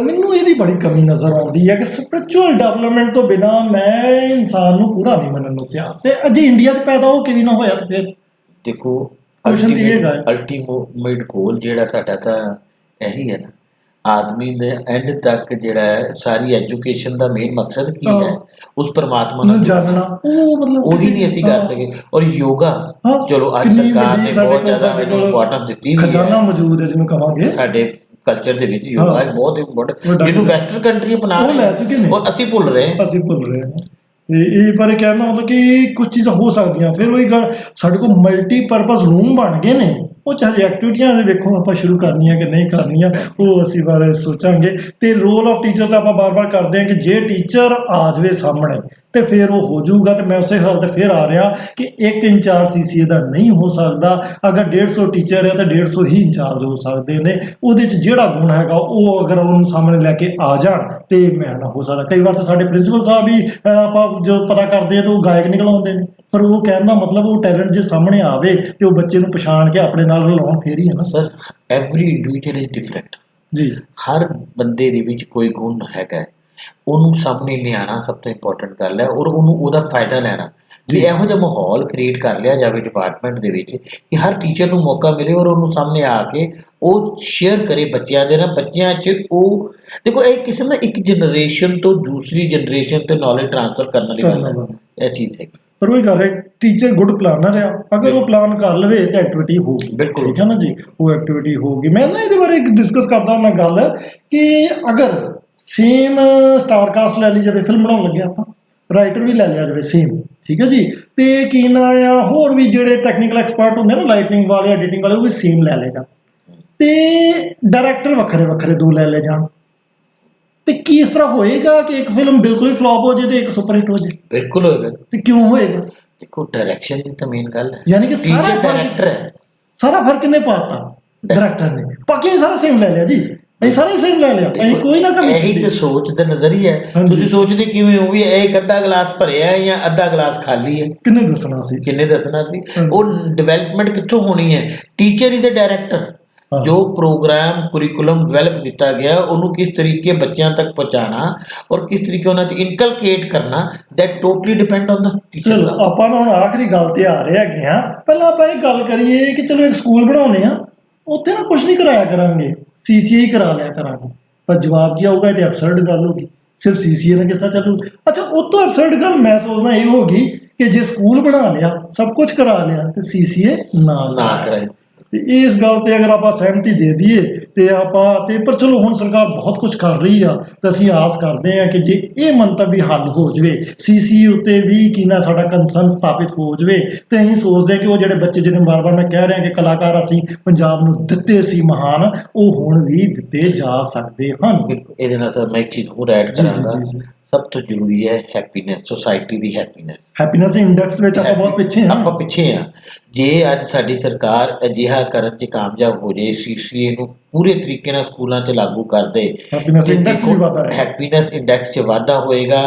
ਮੈਨੂੰ ਇਹਦੀ ਬੜੀ ਕਮੀ ਨਜ਼ਰ ਆਉਂਦੀ ਹੈ ਕਿ ਸਪਿਰਿਚੁਅਲ ਡਿਵੈਲਪਮੈਂਟ ਤੋਂ ਬਿਨਾਂ ਮੈਂ ਇਨਸਾਨ ਨੂੰ ਪੂਰਾ ਨਹੀਂ ਮੰਨਣ ਨੂੰ ਤਿਆਰ। ਤੇ ਅਜੇ ਇੰਡੀਆ 'ਚ ਪੈਦਾ ਹੋ ਕੇ ਵੀ ਨਾ ਹੋਇਆ ਤਾਂ ਫਿਰ ਦੇਖੋ, ਅਲਟੀਮੇਟ ਗੋਲ ਜਿਹੜਾ ਸਾਡਾ ਤਾਂ ਇਹੀ ਹੈ ਨਾ, ਆਦਮੀ ਦੇ ਐਂਡ ਤੱਕ ਜਿਹੜਾ ਹੈ ਸਾਰੀ ਐਜੂਕੇਸ਼ਨ ਦਾ ਮੇਨ ਮਕਸਦ ਕੀ ਹੈ, ਉਸ ਪਰਮਾਤਮਾ ਨੂੰ ਜਾਣਨਾ। ਉਹ ਮਤਲਬ ਉਹੀ ਨਹੀਂ ਅਸੀਂ ਕਰ ਸਕੇ। ਔਰ ਯੋਗਾ ਚਲੋ ਅੱਜ ਸਰਕਾਰ ਨੇ ਬਹੁਤ ਜ਼ਿਆਦਾ ਇਹਨੂੰ ਇੰਪੋਰਟੈਂਸ ਦਿੱਤੀ, ਖਜ਼ਾਨਾ ਮੌਜੂਦ ਹੈ ਜਿਹਨੂੰ ਕਹਾਂਗੇ ਸਾਡੇ ਕਲਚਰ ਦੇ ਵਿੱਚ। ਯੋਗਾ ਇੱਕ ਬਹੁਤ ਇੰਪੋਰਟੈਂਟ, ਜਿਹਨੂੰ ਵੈਸਟਰਨ ਕੰਟਰੀ ਅਪਣਾ ਰਹੇ ਨੇ ਔਰ ਅਸੀਂ ਭੁੱਲ ਰਹੇ ਹਾਂ। ਤੇ ਇਹ ਬਾਰੇ ਕਹਿਣਾ ਮਤਲਬ ਕਿ ਕੁਝ ਚੀਜ਼ਾਂ ਹੋ ਸਕਦੀਆਂ। ਫਿਰ ਉਹੀ ਗੱਲ, ਸਾਡੇ ਕੋਲ ਮਲਟੀਪਰਪਜ਼ ਰੂਮ ਬਣ ਗਏ ਨੇ, ਉਹ ਚਾਹੇ ਐਕਟੀਵਿਟੀਆਂ ਦੇ ਵੇਖੋ ਆਪਾਂ ਸ਼ੁਰੂ ਕਰਨੀਆਂ ਕਿ ਨਹੀਂ ਕਰਨੀਆਂ, ਉਹ ਅਸੀਂ ਬਾਰੇ ਸੋਚਾਂਗੇ। ਤੇ ਰੋਲ ਆਫ ਟੀਚਰ ਤਾਂ ਆਪਾਂ ਬਾਰ-ਬਾਰ ਕਰਦੇ ਹਾਂ ਕਿ ਜੇ ਟੀਚਰ ਆ ਜਾਵੇ ਸਾਹਮਣੇ ਤੇ ਫਿਰ ਉਹ ਹੋ ਜਾਊਗਾ। ਤੇ ਮੈਂ ਉਸੇ ਹਾਲ ਤੇ ਫਿਰ ਆ ਰਿਹਾ ਕਿ ਇੱਕ ਇੰਚਾਰਜ CCA ਦਾ ਨਹੀਂ ਹੋ ਸਕਦਾ। ਅਗਰ 150 ਟੀਚਰ ਹੈ ਤਾਂ 150 ਹੀ ਇੰਚਾਰਜ ਹੋ ਸਕਦੇ ਨੇ। ਉਹਦੇ 'ਚ ਜਿਹੜਾ ਗੁਣ ਹੈਗਾ ਉਹ ਅਗਰ ਉਹਨੂੰ ਸਾਹਮਣੇ ਲੈ ਕੇ ਆ ਜਾਣ ਤੇ ਮੈਂ ਨਾ ਹੋ ਸਕਦਾ। ਕਈ ਵਾਰ ਤਾਂ ਸਾਡੇ ਪ੍ਰਿੰਸੀਪਲ ਸਾਹਿਬ ਵੀ ਆਪਾਂ ਜੋ ਪਤਾ ਕਰਦੇ ਆ ਤਾਂ ਉਹ ਗਾਇਕ ਨਿਕਲ ਆਉਂਦੇ ਨੇ, ਪਰ ਉਹ ਕਹਿਣ ਦਾ ਮਤਲਬ ਉਹ ਟੈਲੈਂਟ ਜੇ ਸਾਹਮਣੇ ਆਵੇ ਤੇ ਉਹ ਬੱਚੇ ਨੂੰ ਪਛਾਣ ਕੇ ਆਪਣੇ ਨਾਲ ਰਲਾਉਣ ਫੇਰ ਹੀ ਹੈ ਨਾ। Sir, every individual is different ਜੀ। ਹਰ ਬੰਦੇ ਦੇ ਵਿੱਚ ਕੋਈ ਗੁਣ ਹੈਗਾ, ਉਹਨੂੰ ਸਾਹਮਣੇ ਲਿਆਉਣਾ ਸਭ ਤੋਂ ਇੰਪੋਰਟੈਂਟ ਗੱਲ ਹੈ, ਔਰ ਉਹਨੂੰ ਉਹਦਾ ਫਾਇਦਾ ਲੈਣਾ। ਵੀ ਇਹੋ ਜਿਹਾ ਮਾਹੌਲ ਕ੍ਰੀਏਟ ਕਰ ਲਿਆ ਜਾਵੇ ਡਿਪਾਰਟਮੈਂਟ ਦੇ ਵਿੱਚ ਕਿ ਹਰ ਟੀਚਰ ਨੂੰ ਮੌਕਾ ਮਿਲੇ ਔਰ ਉਹਨੂੰ ਸਾਹਮਣੇ ਆ ਕੇ ਉਹ ਸ਼ੇਅਰ ਕਰੇ ਬੱਚਿਆਂ ਦੇ ਨਾਲ। ਬੱਚਿਆਂ 'ਚ ਉਹ ਦੇਖੋ, ਇਹ ਕਿਸੇ ਨਾ ਇੱਕ ਜਨਰੇਸ਼ਨ ਤੋਂ ਦੂਸਰੀ ਜਨਰੇਸ਼ਨ ਤੇ ਨੌਲੇਜ ਟ੍ਰਾਂਸਫਰ ਕਰਨ ਵਾਲੀ ਗੱਲ ਹੈ, ਇਹ ਚੀਜ਼ ਹੈ। ਪਰ ਉਹ ਗੱਲ ਹੈ, ਟੀਚਰ ਗੁੱਡ ਪਲਾਨਰ ਆ, ਅਗਰ ਉਹ ਪਲਾਨ ਕਰ ਲਵੇ ਤਾਂ ਐਕਟੀਵਿਟੀ ਹੋਊਗੀ। ਬਿਲਕੁਲ ਠੀਕ ਹੈ ਨਾ ਜੀ, ਉਹ ਐਕਟੀਵਿਟੀ ਹੋਊਗੀ। ਮੈਂ ਨਾ ਇਹਦੇ ਬਾਰੇ ਡਿਸਕਸ ਕਰਦਾ ਹੁੰਦਾ ਗੱਲ ਕਿ ਅਗਰ ਸੇਮ ਸਟਾਰ ਕਾਸਟ ਲੈ ਲਈ ਜਾਵੇ, ਫਿਲਮ ਬਣਾਉਣ ਲੱਗੇ ਆਪਾਂ, ਰਾਈਟਰ ਵੀ ਲੈ ਲਿਆ ਜਾਵੇ ਸੇਮ, ਠੀਕ ਹੈ ਜੀ, ਤੇ ਕੀ ਨਾ ਆ ਹੋਰ ਵੀ ਜਿਹੜੇ ਟੈਕਨੀਕਲ ਐਕਸਪਰਟ ਹੁੰਦੇ ਨਾ, ਲਾਈਟਨਿੰਗ ਵਾਲੇ, ਐਡੀਟਿੰਗ ਵਾਲੇ, ਉਹ ਵੀ ਸੇਮ ਲੈ ਲੈ ਜਾਣ, ਤੇ ਡਾਇਰੈਕਟਰ ਵੱਖਰੇ ਵੱਖਰੇ 2 ਲੈ ਲੈ ਜਾਣ, ਤੇ ਕੀ ਇਸ ਤਰ੍ਹਾਂ ਹੋਏਗਾ ਕਿ ਇੱਕ ਫਿਲਮ ਬਿਲਕੁਲ ਹੀ ਫਲॉप ਹੋ ਜਾਏ ਤੇ ਇੱਕ ਸੁਪਰ ਹਿੱਟ ਹੋ ਜਾਏ? ਬਿਲਕੁਲ ਹੋਏਗਾ। ਤੇ ਕਿਉਂ ਹੋਏਗਾ? ਦੇਖੋ, ਡਾਇਰੈਕਸ਼ਨ ਦੀ ਤਾਂ ਮੇਨ ਗੱਲ ਹੈ, ਯਾਨੀ ਕਿ ਸਾਰਾ ਡਾਇਰੈਕਟਰ ਹੈ, ਸਾਰਾ ਫਰਕ ਕਿੰਨੇ ਪਾਤਾ? ਡਾਇਰੈਕਟਰ ਨੇ। ਬਾਕੀ ਸਾਰਾ ਸੇਮ ਲੈ ਲਿਆ ਜੀ, ਅਸੀਂ ਸਾਰੇ ਸੇਮ ਲੈ ਲਿਆ, ਅਸੀਂ ਕੋਈ ਨਾ ਕਮੀ। ਇਹੀ ਤੇ ਸੋਚ ਦਾ ਨਜ਼ਰੀਆ ਹੈ। ਤੁਸੀਂ ਸੋਚਦੇ ਕਿਵੇਂ ਹੋ ਵੀ ਇਹ ਅੱਧਾ ਗਲਾਸ ਭਰਿਆ ਜਾਂ ਅੱਧਾ ਗਲਾਸ ਖਾਲੀ ਹੈ? ਕਿੰਨੇ ਦੱਸਣਾ ਸੀ? ਉਹ ਡਿਵੈਲਪਮੈਂਟ ਕਿੱਥੋਂ ਹੋਣੀ ਹੈ? ਟੀਚਰ ਹੀ ਤੇ ਡਾਇਰੈਕਟਰ, ਜੋ ਪ੍ਰੋਗਰਾਮ ਕੁਰੀਕੁਲਮ ਡਿਵੈਲਪ ਕੀਤਾ ਗਿਆ ਉਹਨੂੰ ਕਿਸ ਤਰੀਕੇ ਬੱਚਿਆਂ ਤੱਕ ਪਹੁੰਚਾਉਣਾ ਔਰ ਕਿਸ ਤਰੀਕੇ ਉਹਨਾਂ ਤੇ ਇਨਕਲਕੇਟ ਕਰਨਾ, that totally depend on the teacher. ਆਪਾਂ ਹੁਣ ਆਖਰੀ ਗੱਲ ਤੇ ਆ ਰਹੇ ਹੈਗੇ ਆ। ਪਹਿਲਾਂ ਆਪਾਂ ਇਹ ਗੱਲ ਕਰੀਏ ਕਿ ਚਲੋ ਇੱਕ ਸਕੂਲ ਬਣਾਉਣੇ ਆ, ਉੱਥੇ ਨਾ ਕੁਛ ਨਹੀਂ ਕਰਾਇਆ ਕਰਾਂਗੇ, CCA ਹੀ ਕਰਾ ਲਿਆ ਕਰਾਂਗੇ। ਪਰ ਜਵਾਬ ਕੀ ਆਊਗਾ? ਇਹ ਤੇ ਅਬਸਰਡ ਗੱਲ ਹੋ ਗਈ, ਸਿਰਫ CCA ਨੇ ਕਿੱਥਾ ਚੱਲੂ। ਅੱਛਾ, ਉਹ ਤੋਂ ਅਬਸਰਡ ਗੱਲ ਮੈਂ ਸੋਚਦਾ ਇਹ ਹੋ ਗਈ ਕਿ ਜੇ ਸਕੂਲ ਬਣਾ ਲਿਆ, ਸਭ ਕੁਝ ਕਰਾ ਲਿਆ, ਤੇ CCA ਨਾ ਕਰਾਏ। ਤੇ ਇਸ ਗੱਲ ਤੇ ਅਗਰ ਆਪਾਂ ਸਹਿਮਤੀ ਦੇ ਦਈਏ ਤੇ ਆਪਾਂ ਤੇ, ਪਰ ਚਲੋ ਹੁਣ ਸਰਕਾਰ ਬਹੁਤ ਕੁਝ ਕਰ ਰਹੀ ਆ, ਤਾਂ ਅਸੀਂ ਆਸ ਕਰਦੇ ਹਾਂ ਕਿ ਜੇ ਇਹ ਮੰਤਵ ਵੀ ਹੱਲ ਹੋ ਜਾਵੇ, CCA ਉੱਤੇ ਵੀ ਕੀ ਨਾ ਸਾਡਾ ਕੰਸਰਨ ਸਥਾਪਿਤ ਹੋ ਜਾਵੇ, ਤੇ ਅਸੀਂ ਸੋਚਦੇ ਹਾਂ ਕਿ ਉਹ ਜਿਹੜੇ ਬੱਚੇ ਜਿਹਨੇ ਵਾਰ-ਵਾਰ ਮੈਂ ਕਹਿ ਰਿਹਾ ਕਿ ਕਲਾਕਾਰ ਅਸੀਂ ਪੰਜਾਬ ਨੂੰ ਦਿੱਤੇ ਸੀ ਮਹਾਨ, ਉਹ ਹੁਣ ਵੀ ਦਿੱਤੇ ਜਾ ਸਕਦੇ ਹਨ। ਬਿਲਕੁਲ। ਇਹਦੇ ਨਾਲ ਸਰ ਮੈਂ ਇੱਕ ਚੀਜ਼ ਹੋਰ ਐਡ ਕਰਾਂਗਾ, ਸਭ ਤੋਂ ਜ਼ਰੂਰੀ ਹੈ ਹੈਪੀਨੈਸ, ਸੋਸਾਇਟੀ ਦੀ ਹੈਪੀਨੈਸ। ਹੈਪੀਨੈਸ ਇੰਡੈਕਸ ਵਿੱਚ ਆਪਾਂ ਬਹੁਤ ਪਿੱਛੇ ਹਾਂ। ਆਪਾਂ ਪਿੱਛੇ ਹਾਂ। ਜੇ ਅੱਜ ਸਾਡੀ ਸਰਕਾਰ ਅਜਿਹਾ ਕਰਨ 'ਚ ਕਾਮਯਾਬ ਹੋ ਜਾਏ, CCA ਨੂੰ ਪੂਰੇ ਤਰੀਕੇ ਨਾਲ ਸਕੂਲਾਂ 'ਚ ਲਾਗੂ ਕਰ ਦੇ, ਹੈਪੀਨੈਸ ਤੇ ਇੰਡੈਕਸ ਵੀ ਵਾਧਾ ਹੈ। ਹੈਪੀਨੈਸ ਇੰਡੈਕਸ 'ਚ ਵਾਧਾ ਹੋਏਗਾ।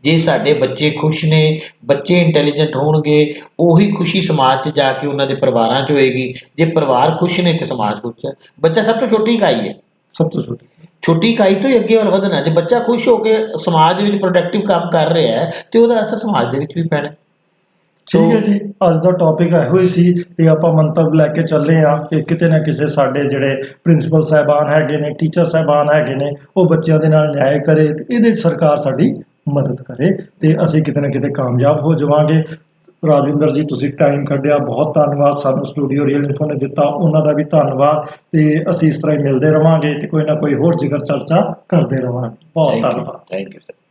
ਜੇ ਸਾਡੇ ਬੱਚੇ ਖੁਸ਼ ਨੇ, ਬੱਚੇ ਇੰਟੈਲੀਜੈਂਟ ਹੋਣਗੇ, ਉਹੀ ਖੁਸ਼ੀ ਸਮਾਜ 'ਚ ਜਾ ਕੇ ਉਹਨਾਂ ਦੇ ਪਰਿਵਾਰਾਂ 'ਚ ਹੋਏਗੀ। ਜੇ ਪਰਿਵਾਰ ਖੁਸ਼ ਨੇ ਤੇ ਸਮਾਜ ਖੁਸ਼ ਹੈ। ਬੱਚਾ ਸਭ ਤੋਂ ਛੋਟੀ ਇਕਾਈ ਹੈ, ਸਭ ਤੋਂ ਛੋਟੀ ਇਕਾਈ ਤੋਂ ਹੀ ਅੱਗੇ ਵੱਲ ਵਧਣਾ। ਜੇ ਬੱਚਾ ਖੁਸ਼ ਹੋ ਕੇ ਸਮਾਜ ਦੇ ਵਿੱਚ ਪ੍ਰੋਡਕਟਿਵ ਕੰਮ ਕਰ ਰਿਹਾ ਹੈ ਤੇ ਉਹਦਾ ਅਸਰ ਸਮਾਜ ਦੇ ਵਿੱਚ ਵੀ ਪੈਣਾ। ਠੀਕ ਹੈ ਜੀ, ਅੱਜ ਦਾ ਟੌਪਿਕ ਇਹੋ ਹੀ ਸੀ ਤੇ ਆਪਾਂ ਮੰਤਵ ਲੈ ਕੇ ਚੱਲੇ ਆ ਕਿ ਕਿਤੇ ਨਾ ਕਿਸੇ ਸਾਡੇ ਜਿਹੜੇ ਪ੍ਰਿੰਸੀਪਲ ਸਾਹਿਬਾਨ ਹੈਗੇ ਨੇ, ਟੀਚਰ ਸਾਹਿਬਾਨ ਹੈਗੇ ਨੇ, ਉਹ ਬੱਚਿਆਂ ਦੇ ਨਾਲ ਨਿਆਂ ਕਰੇ ਤੇ ਇਹਦੇ ਸਰਕਾਰ ਸਾਡੀ ਮਦਦ ਕਰੇ ਤੇ ਅਸੀਂ ਕਿਤੇ ਨਾ ਕਿਤੇ ਕਾਮਯਾਬ ਹੋ ਜਾਵਾਂਗੇ। ਰਾਜਵਿੰਦਰ ਜੀ, ਤੁਸੀਂ ਟਾਈਮ ਕੱਢਿਆ, ਬਹੁਤ ਧੰਨਵਾਦ। ਸਾਨੂੰ ਸਟੂਡੀਓ ਰੀਅਲ ਇਨਫੋ ਨੇ ਦਿੱਤਾ, ਉਹਨਾਂ ਦਾ ਵੀ ਧੰਨਵਾਦ। ਤੇ ਅਸੀਂ ਇਸ ਤਰ੍ਹਾਂ ਹੀ ਮਿਲਦੇ ਰਵਾਂਗੇ ਤੇ ਕੋਈ ਨਾ ਕੋਈ ਹੋਰ ਜਿਗਰ ਚਰਚਾ ਕਰਦੇ ਰਵਾਂਗੇ। ਬਹੁਤ ਧੰਨਵਾਦ। Thank you sir.